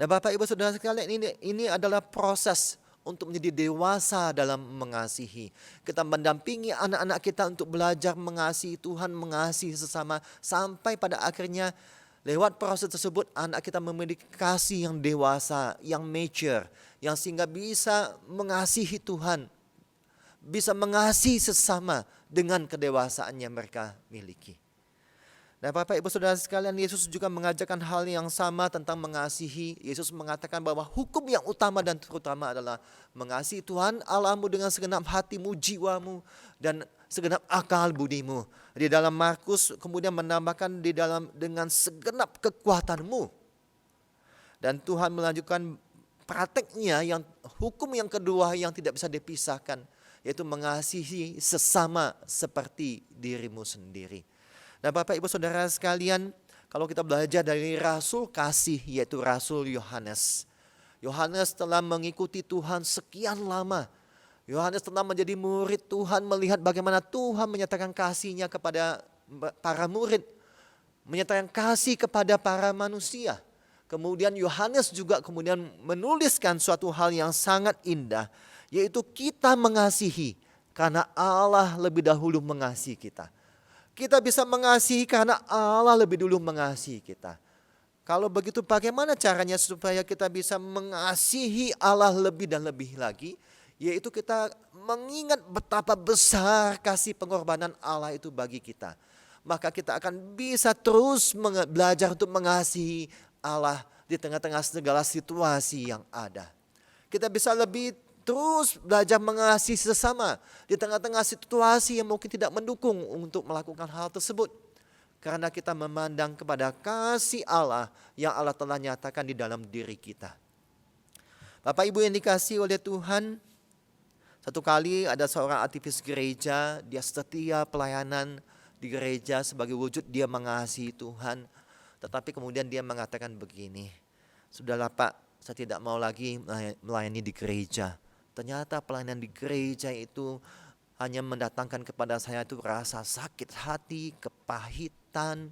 Nah Bapak Ibu Saudara sekalian, ini adalah proses untuk menjadi dewasa dalam mengasihi. Kita mendampingi anak-anak kita untuk belajar mengasihi Tuhan, mengasihi sesama, sampai pada akhirnya lewat proses tersebut anak kita memiliki kasih yang dewasa, yang mature, yang sehingga bisa mengasihi Tuhan, bisa mengasihi sesama dengan kedewasaan yang mereka miliki. Nah Bapak Ibu Saudara sekalian, Yesus juga mengajarkan hal yang sama tentang mengasihi. Yesus mengatakan bahwa hukum yang utama dan terutama adalah mengasihi Tuhan Allahmu dengan segenap hatimu, jiwamu, dan segenap akal budimu. Di dalam Markus kemudian menambahkan dengan segenap kekuatanmu. Dan Tuhan melanjutkan prakteknya, yang hukum yang kedua yang tidak bisa dipisahkan, yaitu mengasihi sesama seperti dirimu sendiri. Nah Bapak Ibu Saudara sekalian, kalau kita belajar dari Rasul kasih, yaitu Rasul Yohanes. Yohanes telah mengikuti Tuhan sekian lama. Yohanes telah menjadi murid Tuhan, melihat bagaimana Tuhan menyatakan kasih-Nya kepada para murid, menyatakan kasih kepada para manusia. Kemudian Yohanes juga kemudian menuliskan suatu hal yang sangat indah, yaitu kita mengasihi karena Allah lebih dahulu mengasihi kita. Kita bisa mengasihi karena Allah lebih dulu mengasihi kita. Kalau begitu bagaimana caranya supaya kita bisa mengasihi Allah lebih dan lebih lagi? Yaitu kita mengingat betapa besar kasih pengorbanan Allah itu bagi kita. Maka kita akan bisa terus belajar untuk mengasihi Allah di tengah-tengah segala situasi yang ada. Kita bisa lebih terus belajar mengasihi sesama di tengah-tengah situasi yang mungkin tidak mendukung untuk melakukan hal tersebut. Karena kita memandang kepada kasih Allah yang Allah telah nyatakan di dalam diri kita. Bapak Ibu yang dikasihi oleh Tuhan, satu kali ada seorang aktivis gereja, dia setia pelayanan di gereja sebagai wujud dia mengasihi Tuhan. Tetapi kemudian dia mengatakan begini, "Sudahlah Pak, saya tidak mau lagi melayani di gereja. Ternyata pelayanan di gereja itu hanya mendatangkan kepada saya itu rasa sakit hati, kepahitan,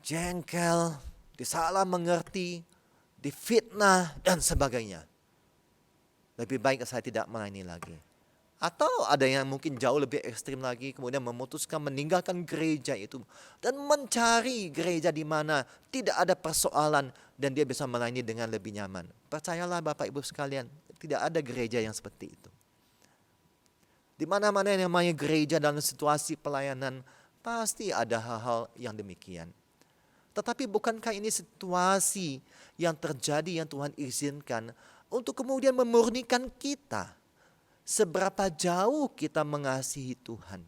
jengkel, disalah mengerti, difitnah dan sebagainya. Lebih baik saya tidak melayani lagi." Atau ada yang mungkin jauh lebih ekstrim lagi, kemudian memutuskan meninggalkan gereja itu dan mencari gereja di mana tidak ada persoalan dan dia bisa melayani dengan lebih nyaman. Percayalah Bapak Ibu sekalian, tidak ada gereja yang seperti itu. Di mana-mana yang namanya gereja dalam situasi pelayanan, pasti ada hal-hal yang demikian. Tetapi bukankah ini situasi yang terjadi yang Tuhan izinkan untuk kemudian memurnikan kita? Seberapa jauh kita mengasihi Tuhan?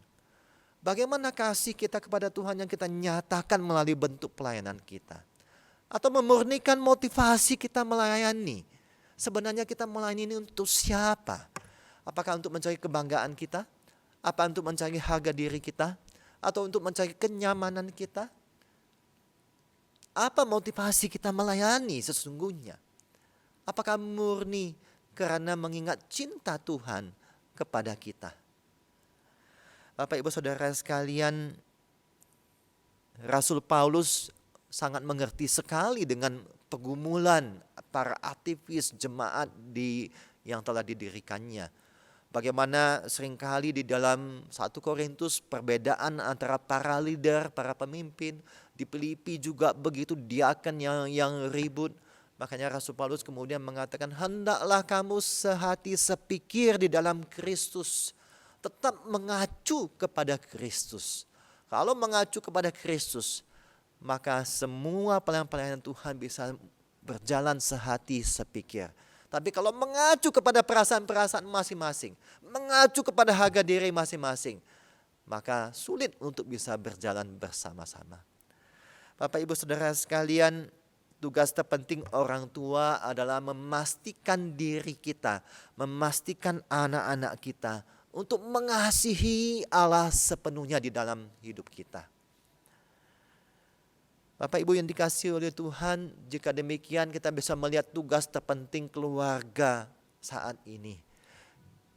Bagaimana kasih kita kepada Tuhan yang kita nyatakan melalui bentuk pelayanan kita? Atau memurnikan motivasi kita melayani? Sebenarnya kita melayani ini untuk siapa? Apakah untuk mencari kebanggaan kita? Apa untuk mencari harga diri kita? Atau untuk mencari kenyamanan kita? Apa motivasi kita melayani sesungguhnya? Apakah murni karena mengingat cinta Tuhan kepada kita? Bapak Ibu Saudara sekalian, Rasul Paulus sangat mengerti sekali dengan pergumulan para aktivis jemaat yang telah didirikannya. Bagaimana seringkali di dalam 1 Korintus perbedaan antara para leader, para pemimpin. Di Filipi juga begitu, diaken yang ribut. Makanya Rasul Paulus kemudian mengatakan, hendaklah kamu sehati sepikir di dalam Kristus. Tetap mengacu kepada Kristus. Kalau mengacu kepada Kristus, maka semua pelayanan Tuhan bisa berjalan sehati sepikir. Tapi kalau mengacu kepada perasaan-perasaan masing-masing, mengacu kepada harga diri masing-masing, maka sulit untuk bisa berjalan bersama-sama. Bapak Ibu Saudara sekalian, tugas terpenting orang tua adalah memastikan diri kita, memastikan anak-anak kita untuk mengasihi Allah sepenuhnya di dalam hidup kita. Bapak Ibu yang dikasihi oleh Tuhan, jika demikian kita bisa melihat tugas terpenting keluarga saat ini.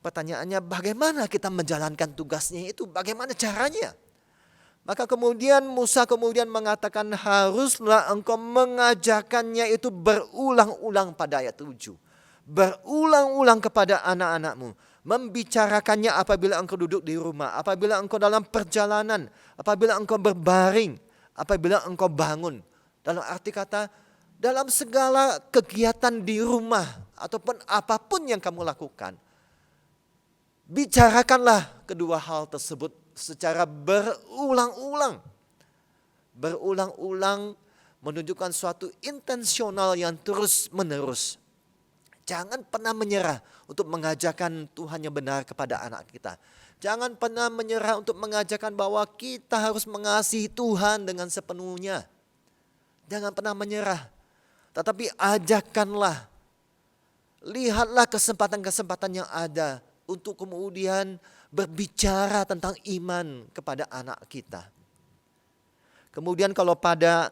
Pertanyaannya, bagaimana kita menjalankan tugasnya itu? Bagaimana caranya? Maka kemudian Musa mengatakan, haruslah engkau mengajarkannya itu berulang-ulang pada ayat 7. Berulang-ulang kepada anak-anakmu. Membicarakannya apabila engkau duduk di rumah, apabila engkau dalam perjalanan, apabila engkau berbaring, apabila engkau bangun. Dalam arti kata, dalam segala kegiatan di rumah ataupun apapun yang kamu lakukan, bicarakanlah kedua hal tersebut secara berulang-ulang. Berulang-ulang menunjukkan suatu intensional yang terus-menerus. Jangan pernah menyerah untuk mengajarkan Tuhan yang benar kepada anak kita. Jangan pernah menyerah untuk mengajarkan bahwa kita harus mengasihi Tuhan dengan sepenuhnya. Jangan pernah menyerah. Tetapi ajarkanlah. Lihatlah kesempatan-kesempatan yang ada untuk kemudian berbicara tentang iman kepada anak kita. Kemudian kalau pada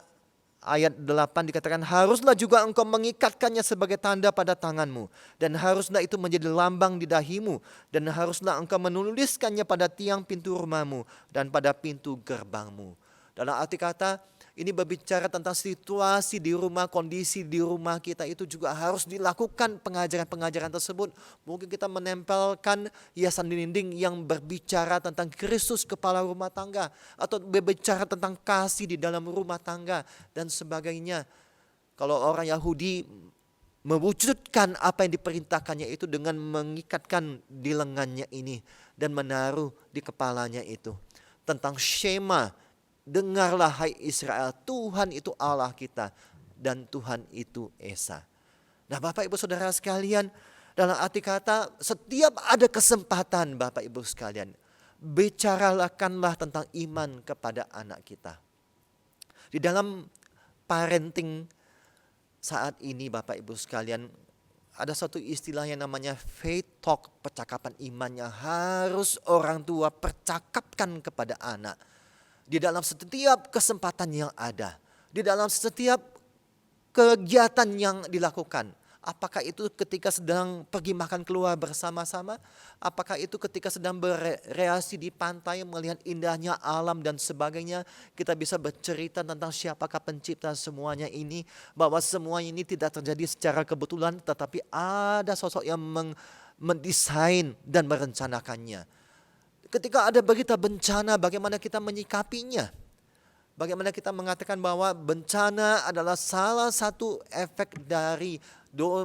ayat 8 dikatakan, haruslah juga engkau mengikatkannya sebagai tanda pada tanganmu. Dan haruslah itu menjadi lambang di dahimu. Dan haruslah engkau menuliskannya pada tiang pintu rumahmu dan pada pintu gerbangmu. Dalam arti kata, ini berbicara tentang situasi di rumah, kondisi di rumah kita itu juga harus dilakukan pengajaran-pengajaran tersebut. Mungkin kita menempelkan hiasan dinding yang berbicara tentang Kristus kepala rumah tangga. Atau berbicara tentang kasih di dalam rumah tangga dan sebagainya. Kalau orang Yahudi mewujudkan apa yang diperintahkannya itu dengan mengikatkan di lengannya ini. Dan menaruh di kepalanya itu. Tentang Shema. Dengarlah hai Israel, Tuhan itu Allah kita dan Tuhan itu Esa. Nah Bapak Ibu Saudara sekalian, dalam arti kata setiap ada kesempatan Bapak Ibu sekalian, bicarakanlah tentang iman kepada anak kita. Di dalam parenting saat ini Bapak Ibu sekalian, ada satu istilah yang namanya faith talk, percakapan iman yang harus orang tua percakapkan kepada anak. Di dalam setiap kesempatan yang ada, di dalam setiap kegiatan yang dilakukan. Apakah itu ketika sedang pergi makan keluar bersama-sama, apakah itu ketika sedang berekreasi di pantai melihat indahnya alam dan sebagainya. Kita bisa bercerita tentang siapakah pencipta semuanya ini, bahwa semua ini tidak terjadi secara kebetulan, tetapi ada sosok yang mendesain dan merencanakannya. Ketika ada berita bencana, bagaimana kita menyikapinya? Bagaimana kita mengatakan bahwa bencana adalah salah satu efek dari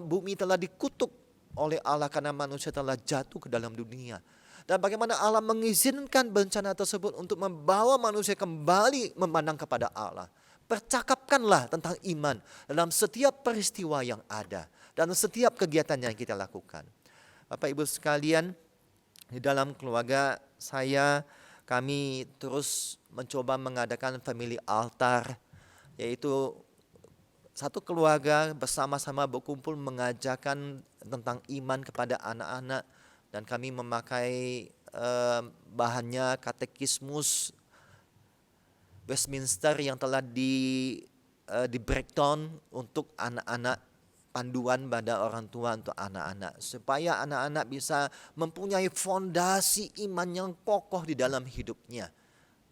bumi telah dikutuk oleh Allah karena manusia telah jatuh ke dalam dunia. Dan bagaimana Allah mengizinkan bencana tersebut untuk membawa manusia kembali memandang kepada Allah. Percakapkanlah tentang iman dalam setiap peristiwa yang ada. Dan setiap kegiatan yang kita lakukan. Bapak Ibu sekalian, di dalam keluarga kami terus mencoba mengadakan family altar, yaitu satu keluarga bersama-sama berkumpul mengajarkan tentang iman kepada anak-anak, dan kami memakai bahannya katekismus Westminster yang telah di breakdown untuk anak-anak, panduan pada orang tua untuk anak-anak, supaya anak-anak bisa mempunyai fondasi iman yang kokoh di dalam hidupnya.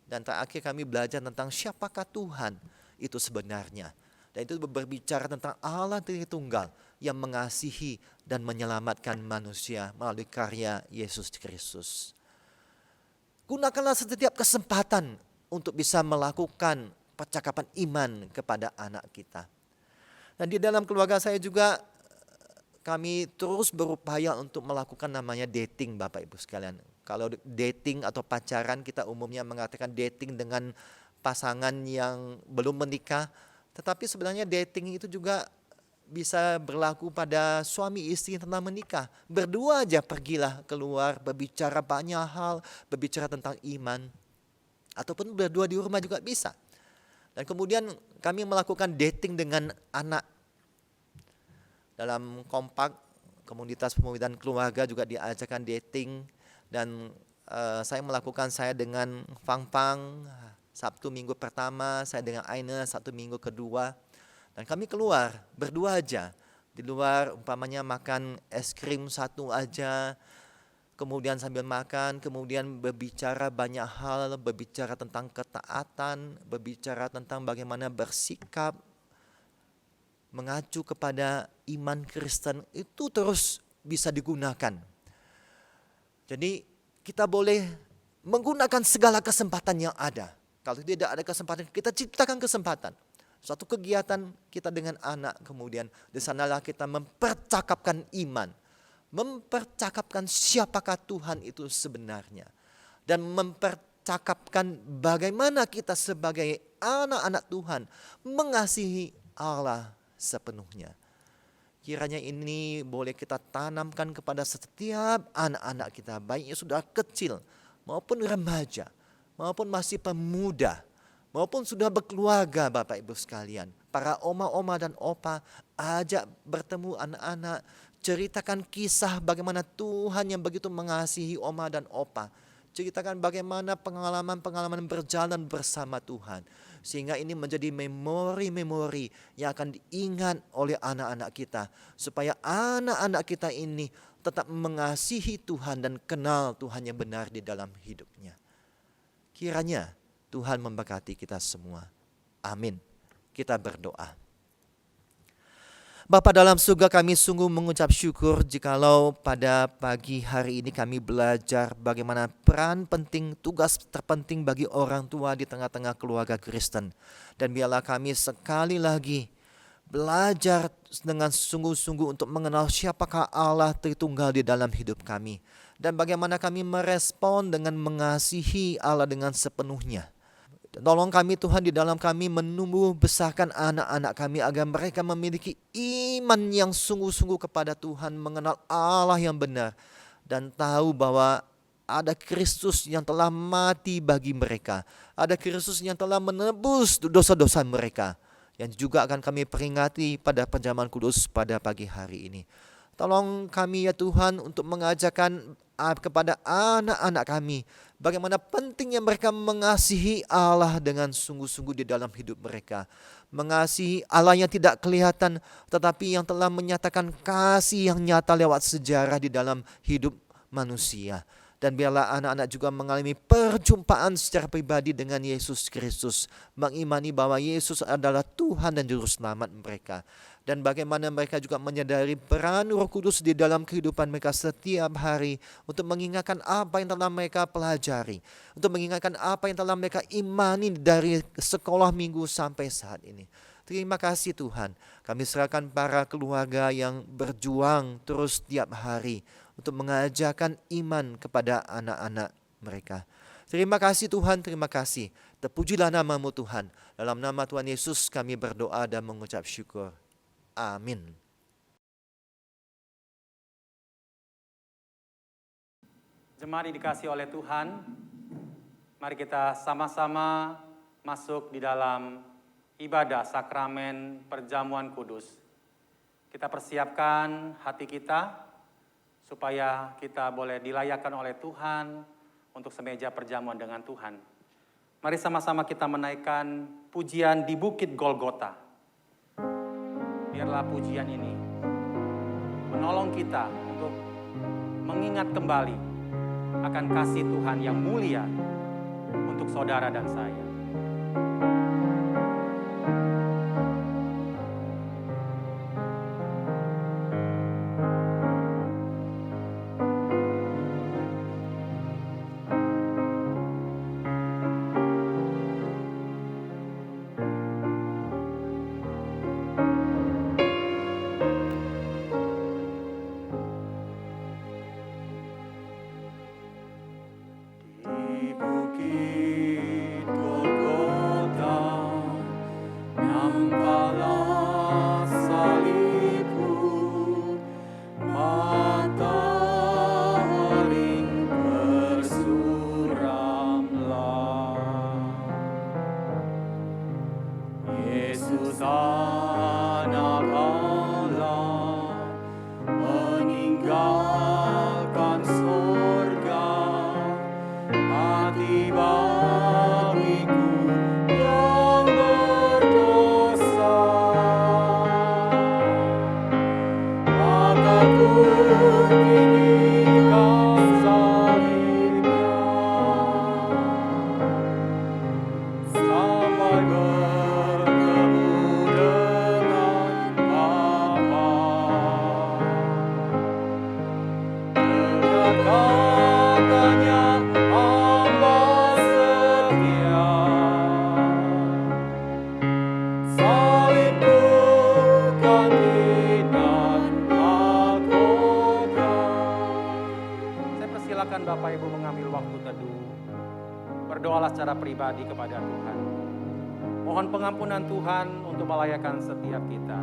Dan terakhir kami belajar tentang siapakah Tuhan itu sebenarnya. Dan itu berbicara tentang Allah Tritunggal yang mengasihi dan menyelamatkan manusia melalui karya Yesus Kristus. Gunakanlah setiap kesempatan untuk bisa melakukan percakapan iman kepada anak kita. Dan di dalam keluarga saya juga kami terus berupaya untuk melakukan namanya dating Bapak Ibu sekalian. Kalau dating atau pacaran kita umumnya mengatakan dating dengan pasangan yang belum menikah. Tetapi sebenarnya dating itu juga bisa berlaku pada suami istri yang telah menikah. Berdua aja pergilah keluar berbicara banyak hal, berbicara tentang iman. Ataupun berdua di rumah juga bisa. Dan kemudian kami melakukan dating dengan anak. Dalam kompak, komunitas pemulihan keluarga juga diajarkan dating. Dan saya melakukan dengan Fang Fang, Sabtu minggu pertama saya dengan Aina, Sabtu minggu kedua. Dan kami keluar berdua aja. Di luar umpamanya makan es krim satu aja. Kemudian sambil makan, kemudian berbicara banyak hal, berbicara tentang ketaatan, berbicara tentang bagaimana bersikap, mengacu kepada iman Kristen, itu terus bisa digunakan. Jadi kita boleh menggunakan segala kesempatan yang ada. Kalau tidak ada kesempatan, kita ciptakan kesempatan. Suatu kegiatan kita dengan anak, kemudian di sanalah kita mempercakapkan iman. Mempercakapkan siapakah Tuhan itu sebenarnya. Dan mempercakapkan bagaimana kita sebagai anak-anak Tuhan mengasihi Allah sepenuhnya. Kiranya ini boleh kita tanamkan kepada setiap anak-anak kita, baik yang sudah kecil maupun remaja, maupun masih pemuda, maupun sudah berkeluarga Bapak Ibu sekalian. Para oma-oma dan opa, ajak bertemu anak-anak, ceritakan kisah bagaimana Tuhan yang begitu mengasihi oma dan opa. Ceritakan bagaimana pengalaman-pengalaman berjalan bersama Tuhan. Sehingga ini menjadi memori-memori yang akan diingat oleh anak-anak kita. Supaya anak-anak kita ini tetap mengasihi Tuhan dan kenal Tuhan yang benar di dalam hidupnya. Kiranya Tuhan memberkati kita semua. Amin. Kita berdoa. Bapa dalam surga, kami sungguh mengucap syukur jikalau pada pagi hari ini kami belajar bagaimana peran penting, tugas terpenting bagi orang tua di tengah-tengah keluarga Kristen. Dan biarlah kami sekali lagi belajar dengan sungguh-sungguh untuk mengenal siapakah Allah Tritunggal di dalam hidup kami. Dan bagaimana kami merespon dengan mengasihi Allah dengan sepenuhnya. Tolong kami Tuhan di dalam kami menumbuh besarkan anak-anak kami agar mereka memiliki iman yang sungguh-sungguh kepada Tuhan, mengenal Allah yang benar dan tahu bahwa ada Kristus yang telah mati bagi mereka. Ada Kristus yang telah menebus dosa-dosa mereka yang juga akan kami peringati pada perjamuan kudus pada pagi hari ini. Tolong kami ya Tuhan untuk mengajarkan kepada anak-anak kami bagaimana pentingnya mereka mengasihi Allah dengan sungguh-sungguh di dalam hidup mereka. Mengasihi Allah yang tidak kelihatan tetapi yang telah menyatakan kasih yang nyata lewat sejarah di dalam hidup manusia. Dan biarlah anak-anak juga mengalami perjumpaan secara pribadi dengan Yesus Kristus. Mengimani bahwa Yesus adalah Tuhan dan Juru Selamat mereka. Dan bagaimana mereka juga menyadari peran Roh Kudus di dalam kehidupan mereka setiap hari. Untuk mengingatkan apa yang telah mereka pelajari. Untuk mengingatkan apa yang telah mereka imani dari sekolah minggu sampai saat ini. Terima kasih Tuhan. Kami serahkan para keluarga yang berjuang terus tiap hari. Untuk mengajarkan iman kepada anak-anak mereka. Terima kasih Tuhan, terima kasih. Terpujilah nama-Mu Tuhan. Dalam nama Tuhan Yesus kami berdoa dan mengucap syukur. Amin. Jemaat yang dikasihi oleh Tuhan, mari kita sama-sama masuk di dalam ibadah sakramen perjamuan kudus. Kita persiapkan hati kita supaya kita boleh dilayakkan oleh Tuhan untuk semeja perjamuan dengan Tuhan. Mari sama-sama kita menaikkan pujian di Bukit Golgota. Biarlah pujian ini menolong kita untuk mengingat kembali akan kasih Tuhan yang mulia untuk saudara dan saya. Bagiku Bapak Ibu mengambil waktu teduh, berdoalah secara pribadi kepada Tuhan. Mohon pengampunan Tuhan untuk melayakkan setiap kita.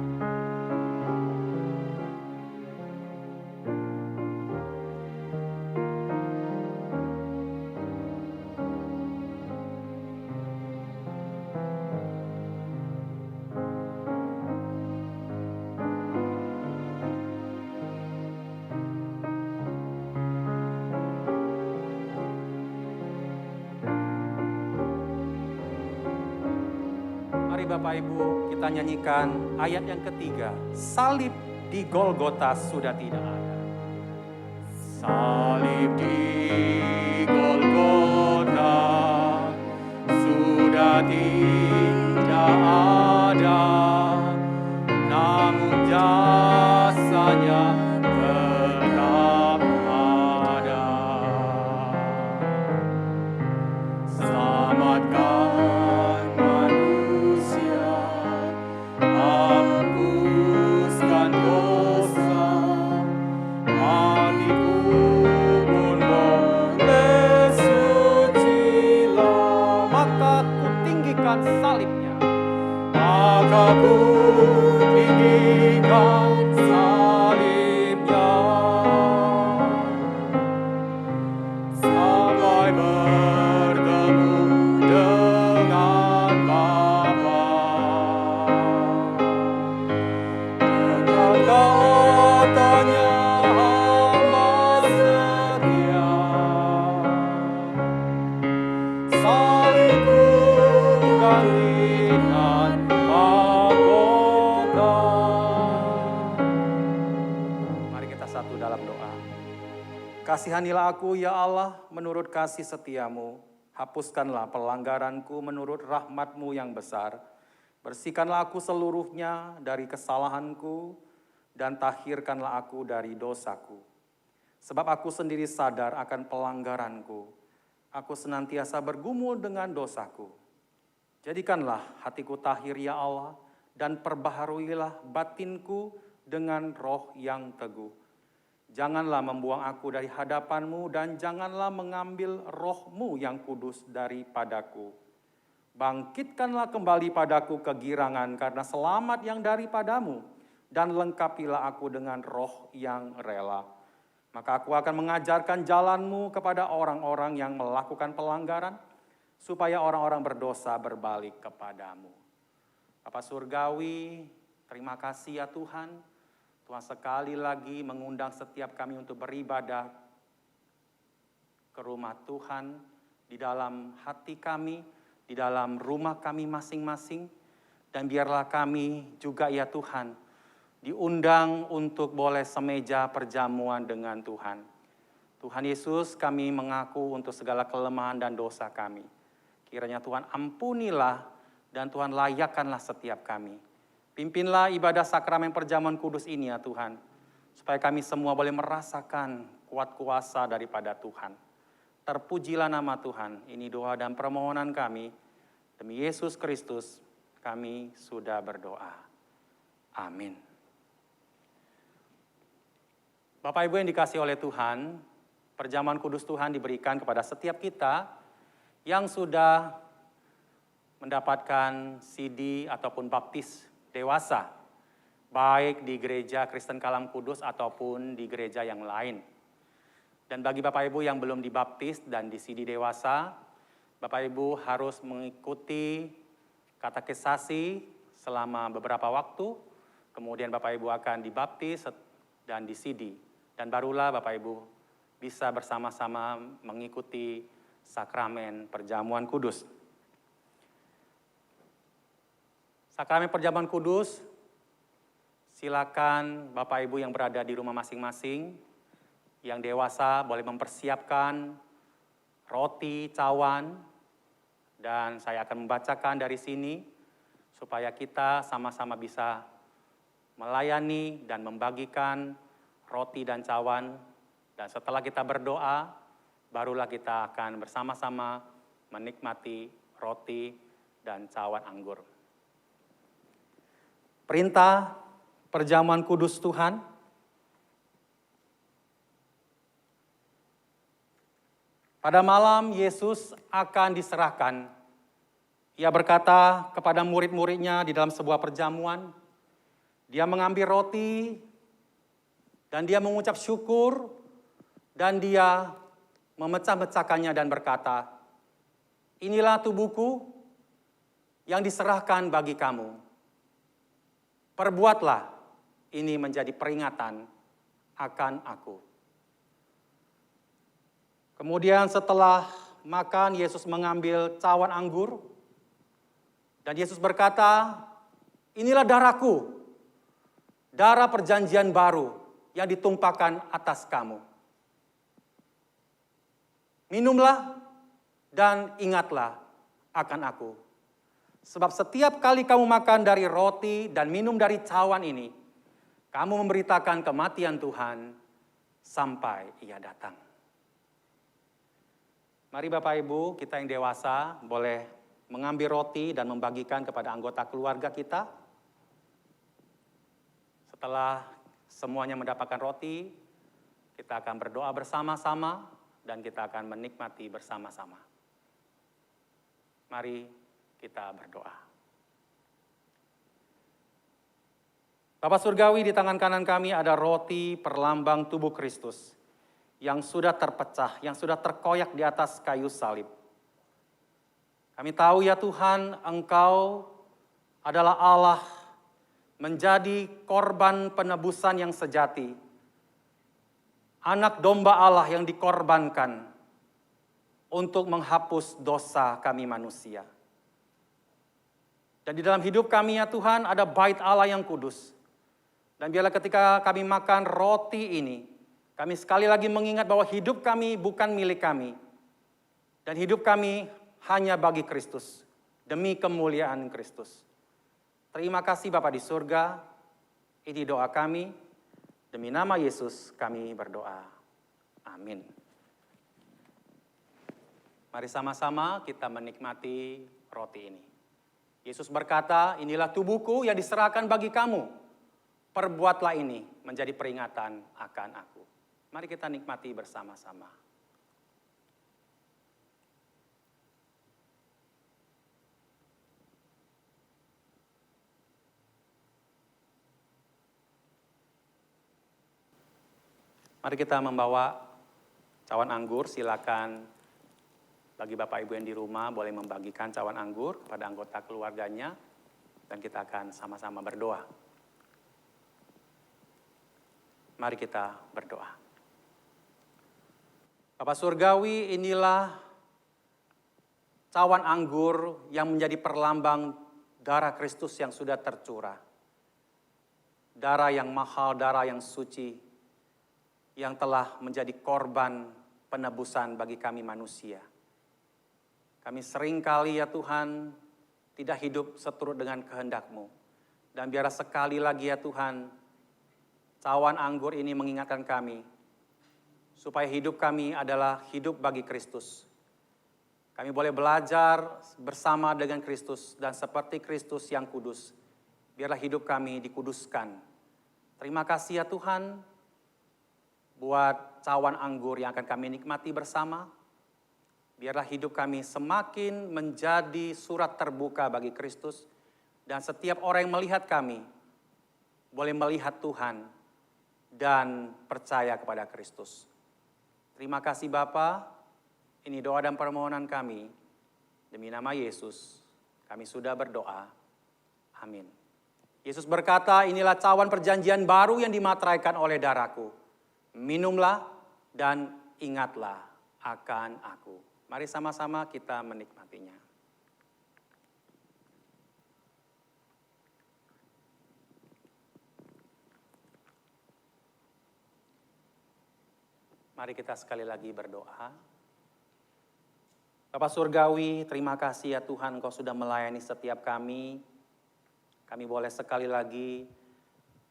Mari Bapak Ibu kita nyanyikan ayat yang ketiga. Salib di Golgota sudah tidak ada. Salib di Golgota sudah tidak ada, namun jasanya tetap ada. Selamatkan manusia, hapuskan dosa, matiku pun boleh sucilah. Maka ku tinggikan salibnya, maka ku tinggikan salibnya, sampai bertemu dengan Bapa. Dengan katanya hamba setia, salibku ganti dengan mahkota. Mari kita satu dalam doa. Kasihanilah aku ya Allah menurut kasih setiamu. Hapuskanlah pelanggaranku menurut rahmat-Mu yang besar. Bersihkanlah aku seluruhnya dari kesalahanku dan tahirkanlah aku dari dosaku. Sebab aku sendiri sadar akan pelanggaranku. Aku senantiasa bergumul dengan dosaku. Jadikanlah hatiku tahir ya Allah dan perbaharuilah batinku dengan roh yang teguh. Janganlah membuang aku dari hadapan-Mu dan janganlah mengambil roh-Mu yang kudus daripadaku. Bangkitkanlah kembali padaku kegirangan karena selamat yang daripadamu dan lengkapilah aku dengan roh yang rela. Maka aku akan mengajarkan jalan-Mu kepada orang-orang yang melakukan pelanggaran supaya orang-orang berdosa berbalik kepadamu. Bapa Surgawi, terima kasih ya Tuhan. Tuhan sekali lagi mengundang setiap kami untuk beribadah ke rumah Tuhan, di dalam hati kami, di dalam rumah kami masing-masing. Dan biarlah kami juga ya Tuhan, diundang untuk boleh semeja perjamuan dengan Tuhan. Tuhan Yesus, kami mengaku untuk segala kelemahan dan dosa kami. Kiranya Tuhan ampunilah dan Tuhan layakkanlah setiap kami. Pimpinlah ibadah sakramen perjamuan kudus ini ya Tuhan, supaya kami semua boleh merasakan kuat kuasa daripada Tuhan. Terpujilah nama Tuhan, ini doa dan permohonan kami. Demi Yesus Kristus, kami sudah berdoa. Amin. Bapak Ibu yang dikasihi oleh Tuhan, perjamuan kudus Tuhan diberikan kepada setiap kita yang sudah mendapatkan CD ataupun baptis dewasa, baik di gereja Kristen Kalam Kudus ataupun di gereja yang lain. Dan bagi Bapak Ibu yang belum dibaptis dan di CD dewasa, Bapak Ibu harus mengikuti katekisasi selama beberapa waktu, kemudian Bapak Ibu akan dibaptis dan di CD. Dan barulah Bapak Ibu bisa bersama-sama mengikuti sakramen perjamuan kudus. Sakramen perjamuan kudus, silakan Bapak Ibu yang berada di rumah masing-masing, yang dewasa boleh mempersiapkan roti, cawan, dan saya akan membacakan dari sini, supaya kita sama-sama bisa melayani dan membagikan roti dan cawan, dan setelah kita berdoa, barulah kita akan bersama-sama menikmati roti dan cawan anggur. Perintah perjamuan kudus Tuhan. Pada malam Yesus akan diserahkan. Ia berkata kepada murid-muridnya di dalam sebuah perjamuan, dia mengambil roti dan dia mengucap syukur dan dia memecah-mecahkannya dan berkata, inilah tubuhku yang diserahkan bagi kamu. Perbuatlah ini menjadi peringatan akan aku. Kemudian setelah makan, Yesus mengambil cawan anggur. Dan Yesus berkata, inilah darahku, darah perjanjian baru yang ditumpahkan atas kamu. Minumlah dan ingatlah akan aku. Sebab setiap kali kamu makan dari roti dan minum dari cawan ini, kamu memberitakan kematian Tuhan sampai Ia datang. Mari Bapak Ibu, kita yang dewasa boleh mengambil roti dan membagikan kepada anggota keluarga kita. Setelah semuanya mendapatkan roti, kita akan berdoa bersama-sama dan kita akan menikmati bersama-sama. Mari kita berdoa. Bapa Surgawi, di tangan kanan kami ada roti perlambang tubuh Kristus yang sudah terpecah, yang sudah terkoyak di atas kayu salib. Kami tahu ya Tuhan, Engkau adalah Allah menjadi korban penebusan yang sejati. Anak domba Allah yang dikorbankan untuk menghapus dosa kami manusia. Dan di dalam hidup kami ya Tuhan ada bait Allah yang kudus. Dan biarlah ketika kami makan roti ini, kami sekali lagi mengingat bahwa hidup kami bukan milik kami. Dan hidup kami hanya bagi Kristus, demi kemuliaan Kristus. Terima kasih Bapa di surga, ini doa kami, demi nama Yesus kami berdoa. Amin. Mari sama-sama kita menikmati roti ini. Yesus berkata, inilah tubuhku yang diserahkan bagi kamu. Perbuatlah ini menjadi peringatan akan aku. Mari kita nikmati bersama-sama. Mari kita membawa cawan anggur, silakan bagi Bapak Ibu yang di rumah boleh membagikan cawan anggur kepada anggota keluarganya dan kita akan sama-sama berdoa. Mari kita berdoa. Bapak Surgawi, inilah cawan anggur yang menjadi perlambang darah Kristus yang sudah tercurah. Darah yang mahal, darah yang suci, yang telah menjadi korban penebusan bagi kami manusia. Kami seringkali ya Tuhan, tidak hidup seturut dengan kehendak-Mu. Dan biarlah sekali lagi ya Tuhan, cawan anggur ini mengingatkan kami, supaya hidup kami adalah hidup bagi Kristus. Kami boleh belajar bersama dengan Kristus dan seperti Kristus yang kudus. Biarlah hidup kami dikuduskan. Terima kasih ya Tuhan buat cawan anggur yang akan kami nikmati bersama. Biarlah hidup kami semakin menjadi surat terbuka bagi Kristus. Dan setiap orang yang melihat kami boleh melihat Tuhan dan percaya kepada Kristus. Terima kasih Bapa, ini doa dan permohonan kami. Demi nama Yesus, kami sudah berdoa. Amin. Yesus berkata, inilah cawan perjanjian baru yang dimateraikan oleh darahku. Minumlah dan ingatlah akan aku. Mari sama-sama kita menikmatinya. Mari kita sekali lagi berdoa. Bapa Surgawi, terima kasih ya Tuhan, Engkau sudah melayani setiap kami. Kami boleh sekali lagi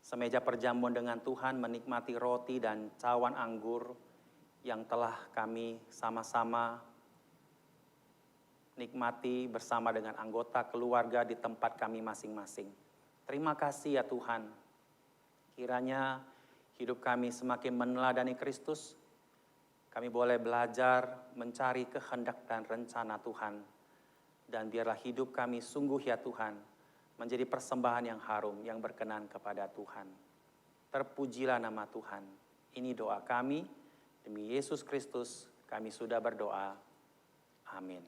semeja perjamuan dengan Tuhan, menikmati roti dan cawan anggur yang telah kami sama-sama nikmati bersama dengan anggota keluarga di tempat kami masing-masing. Terima kasih ya Tuhan, kiranya hidup kami semakin meneladani Kristus, Kami boleh belajar mencari kehendak dan rencana Tuhan. Dan biarlah hidup kami sungguh ya Tuhan, menjadi persembahan yang harum, yang berkenan kepada Tuhan. Terpujilah nama Tuhan. Ini doa kami, demi Yesus Kristus kami sudah berdoa. Amin.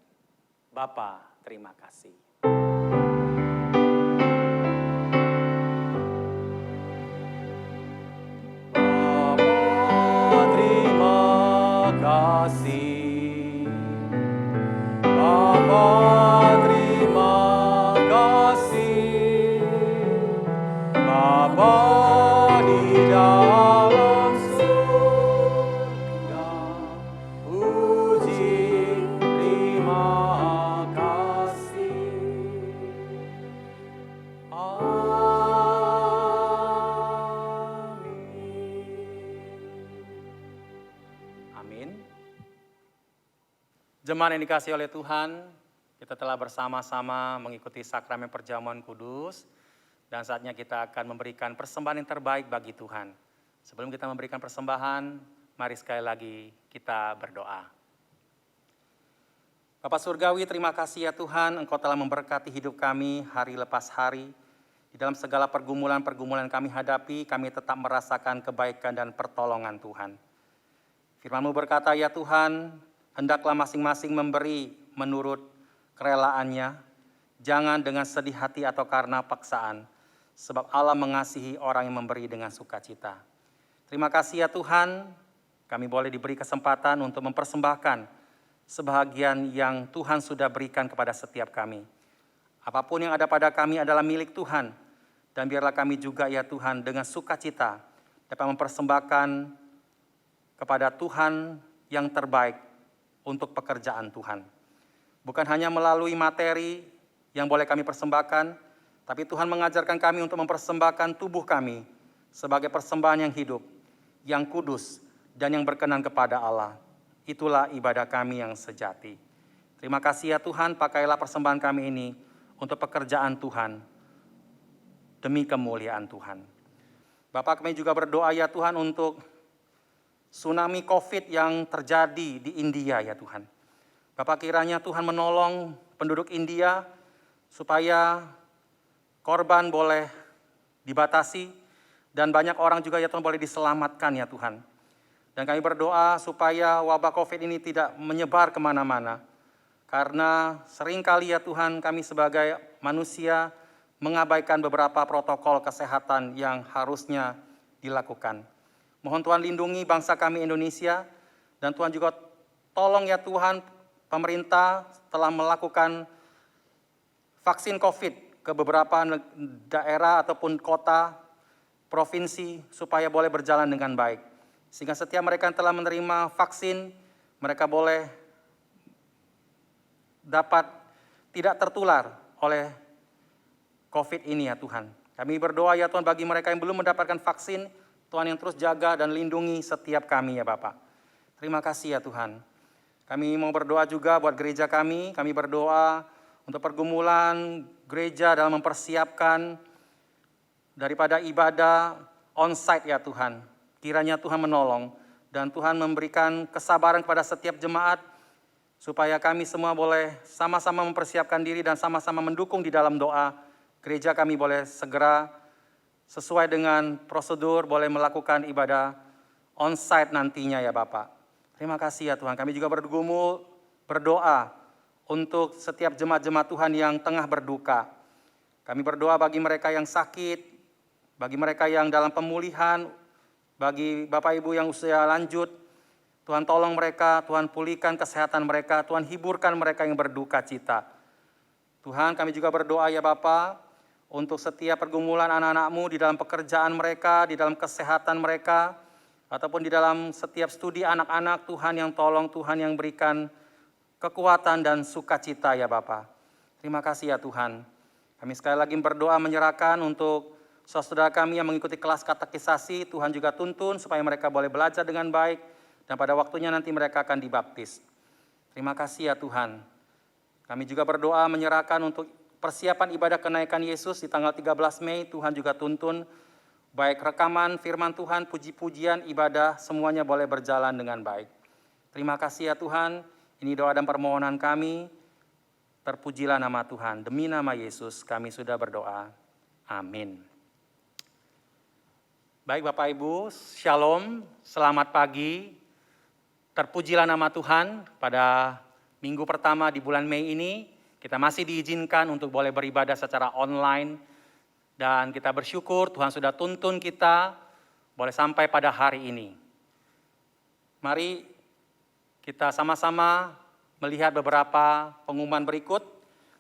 Bapa, terima kasih. Jemaat yang dikasihi oleh Tuhan, kita telah bersama-sama mengikuti sakramen perjamuan kudus, dan saatnya kita akan memberikan persembahan yang terbaik bagi Tuhan. Sebelum kita memberikan persembahan, mari sekali lagi kita berdoa. Bapa Surgawi, terima kasih ya Tuhan, Engkau telah memberkati hidup kami hari lepas hari. Di dalam segala pergumulan-pergumulan kami hadapi, kami tetap merasakan kebaikan dan pertolongan Tuhan. Firman-Mu berkata, ya Tuhan, hendaklah masing-masing memberi menurut kerelaannya, jangan dengan sedih hati atau karena paksaan, sebab Allah mengasihi orang yang memberi dengan sukacita. Terima kasih ya Tuhan, kami boleh diberi kesempatan untuk mempersembahkan sebahagian yang Tuhan sudah berikan kepada setiap kami. Apapun yang ada pada kami adalah milik Tuhan, dan biarlah kami juga ya Tuhan dengan sukacita dapat mempersembahkan kepada Tuhan yang terbaik untuk pekerjaan Tuhan. Bukan hanya melalui materi yang boleh kami persembahkan, tapi Tuhan mengajarkan kami untuk mempersembahkan tubuh kami sebagai persembahan yang hidup, yang kudus, dan yang berkenan kepada Allah. Itulah ibadah kami yang sejati. Terima kasih ya Tuhan, pakailah persembahan kami ini untuk pekerjaan Tuhan, demi kemuliaan Tuhan. Bapak, kami juga berdoa ya Tuhan untuk tsunami COVID yang terjadi di India ya Tuhan. Bapak, kiranya Tuhan menolong penduduk India supaya korban boleh dibatasi dan banyak orang juga ya Tuhan boleh diselamatkan ya Tuhan. Dan kami berdoa supaya wabah COVID ini tidak menyebar kemana-mana. Karena seringkali ya Tuhan kami sebagai manusia mengabaikan beberapa protokol kesehatan yang harusnya dilakukan. Mohon Tuhan lindungi bangsa kami Indonesia, dan Tuhan juga tolong ya Tuhan, pemerintah telah melakukan vaksin COVID ke beberapa daerah ataupun kota, provinsi, supaya boleh berjalan dengan baik. Sehingga setiap mereka yang telah menerima vaksin, mereka boleh dapat tidak tertular oleh COVID ini ya Tuhan. Kami berdoa ya Tuhan bagi mereka yang belum mendapatkan vaksin, Tuhan yang terus jaga dan lindungi setiap kami ya Bapak. Terima kasih ya Tuhan. Kami mau berdoa juga buat gereja kami berdoa untuk pergumulan gereja dalam mempersiapkan daripada ibadah on-site ya Tuhan. Kiranya Tuhan menolong dan Tuhan memberikan kesabaran kepada setiap jemaat, supaya kami semua boleh sama-sama mempersiapkan diri dan sama-sama mendukung di dalam doa. Gereja kami boleh segera sesuai dengan prosedur boleh melakukan ibadah on-site nantinya ya Bapak. Terima kasih ya Tuhan. Kami juga berdoa untuk setiap jemaat-jemaat Tuhan yang tengah berduka. Kami berdoa bagi mereka yang sakit, bagi mereka yang dalam pemulihan, bagi Bapak Ibu yang usia lanjut. Tuhan tolong mereka, Tuhan pulihkan kesehatan mereka, Tuhan hiburkan mereka yang berduka cita. Tuhan, kami juga berdoa ya Bapak, untuk setiap pergumulan anak-anak-Mu di dalam pekerjaan mereka, di dalam kesehatan mereka, ataupun di dalam setiap studi anak-anak, Tuhan yang tolong, Tuhan yang berikan kekuatan dan sukacita ya Bapa. Terima kasih ya Tuhan. Kami sekali lagi berdoa menyerahkan untuk saudara kami yang mengikuti kelas katekisasi, Tuhan juga tuntun supaya mereka boleh belajar dengan baik, dan pada waktunya nanti mereka akan dibaptis. Terima kasih ya Tuhan. Kami juga berdoa menyerahkan untuk persiapan ibadah kenaikan Yesus di tanggal 13 Mei, Tuhan juga tuntun, baik rekaman firman Tuhan, puji-pujian, ibadah, semuanya boleh berjalan dengan baik. Terima kasih ya Tuhan, ini doa dan permohonan kami. Terpujilah nama Tuhan, demi nama Yesus kami sudah berdoa. Amin. Baik Bapak Ibu, Shalom, selamat pagi. Terpujilah nama Tuhan, pada minggu pertama di bulan Mei ini, kita masih diizinkan untuk boleh beribadah secara online. Dan kita bersyukur Tuhan sudah tuntun kita, boleh sampai pada hari ini. Mari kita sama-sama melihat beberapa pengumuman berikut.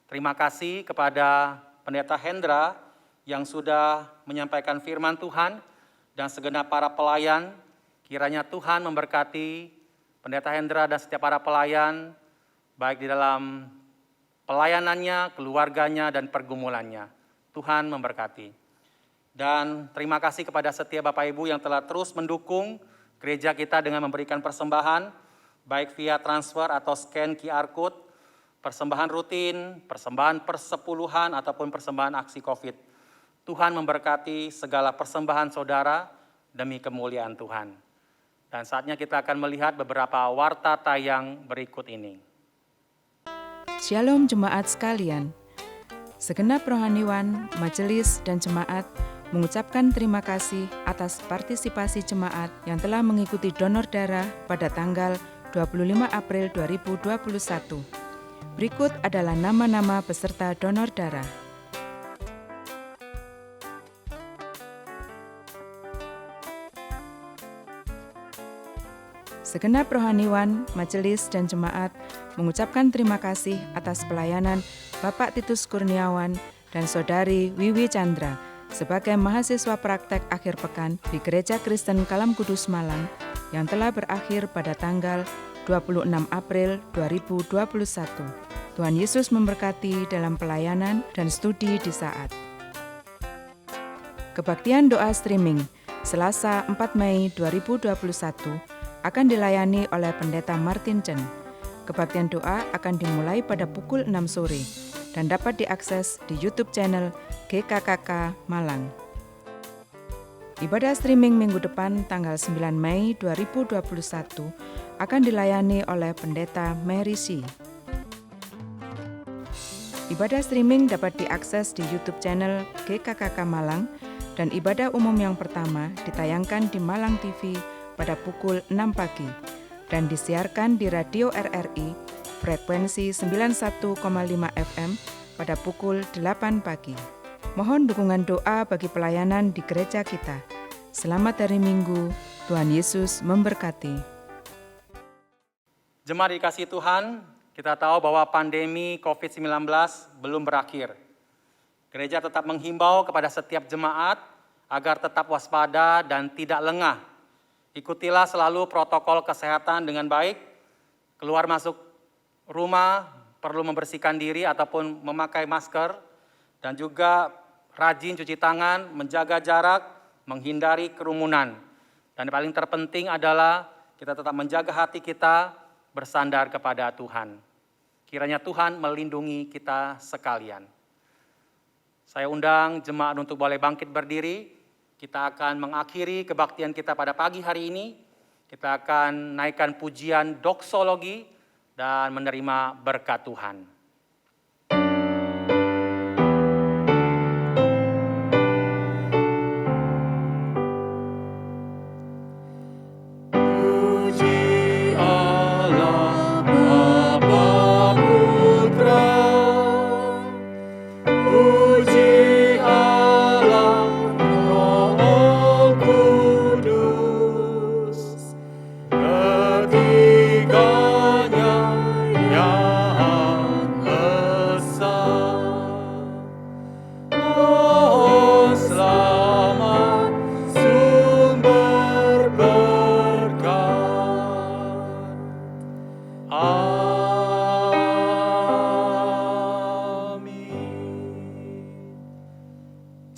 Terima kasih kepada Pendeta Hendra yang sudah menyampaikan firman Tuhan dan segenap para pelayan. Kiranya Tuhan memberkati Pendeta Hendra dan setiap para pelayan, baik di dalam pelayanannya, keluarganya, dan pergumulannya. Tuhan memberkati. Dan terima kasih kepada setiap Bapak Ibu yang telah terus mendukung gereja kita dengan memberikan persembahan, baik via transfer atau scan QR Code, persembahan rutin, persembahan persepuluhan, ataupun persembahan aksi COVID. Tuhan memberkati segala persembahan saudara demi kemuliaan Tuhan. Dan saatnya kita akan melihat beberapa warta tayang berikut ini. Shalom jemaat sekalian. Segenap rohaniwan, majelis, dan jemaat mengucapkan terima kasih atas partisipasi jemaat yang telah mengikuti donor darah pada tanggal 25 April 2021. Berikut adalah nama-nama peserta donor darah. Segenap rohaniwan, majelis, dan jemaat mengucapkan terima kasih atas pelayanan Bapak Titus Kurniawan dan Saudari Wiwi Chandra sebagai mahasiswa praktek akhir pekan di Gereja Kristen Kalam Kudus Malang yang telah berakhir pada tanggal 26 April 2021. Tuhan Yesus memberkati dalam pelayanan dan studi di saat. Kebaktian doa streaming Selasa 4 Mei 2021 akan dilayani oleh Pendeta Martin Chen. Kebaktian doa akan dimulai pada pukul 6 sore dan dapat diakses di YouTube channel GKKK Malang. Ibadah streaming minggu depan tanggal 9 Mei 2021 akan dilayani oleh Pendeta Mary C. Ibadah streaming dapat diakses di YouTube channel GKKK Malang dan ibadah umum yang pertama ditayangkan di Malang TV pada pukul 6 pagi dan disiarkan di Radio RRI frekuensi 91,5 FM pada pukul 8 pagi. Mohon dukungan doa bagi pelayanan di gereja kita. Selamat hari Minggu, Tuhan Yesus memberkati. Jemaat dikasihi Tuhan, kita tahu bahwa pandemi COVID-19 belum berakhir. Gereja tetap menghimbau kepada setiap jemaat agar tetap waspada dan tidak lengah. Ikutilah selalu protokol kesehatan dengan baik, keluar masuk rumah perlu membersihkan diri ataupun memakai masker, dan juga rajin cuci tangan, menjaga jarak, menghindari kerumunan. Dan yang paling terpenting adalah kita tetap menjaga hati kita bersandar kepada Tuhan. Kiranya Tuhan melindungi kita sekalian. Saya undang jemaat untuk boleh bangkit berdiri. Kita akan mengakhiri kebaktian kita pada pagi hari ini. Kita akan naikkan pujian doksologi dan menerima berkat Tuhan.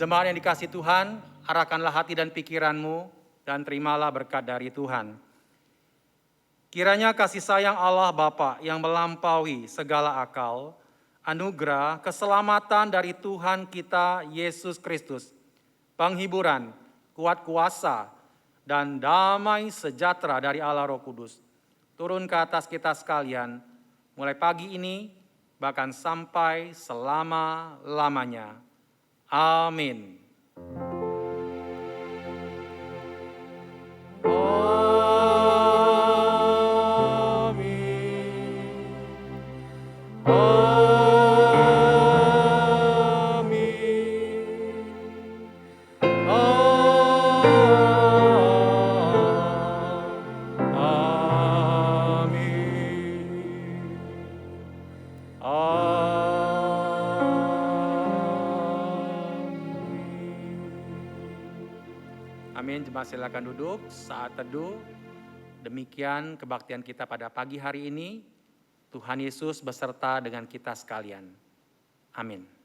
Jemaat yang dikasihi Tuhan, arahkanlah hati dan pikiranmu dan terimalah berkat dari Tuhan. Kiranya kasih sayang Allah Bapa yang melampaui segala akal, anugerah, keselamatan dari Tuhan kita Yesus Kristus, penghiburan, kuat kuasa, dan damai sejahtera dari Allah Roh Kudus, turun ke atas kita sekalian, mulai pagi ini, bahkan sampai selama-lamanya. Amin. Amin. Jemaat silakan duduk, saat teduh. Demikian kebaktian kita pada pagi hari ini. Tuhan Yesus beserta dengan kita sekalian. Amin.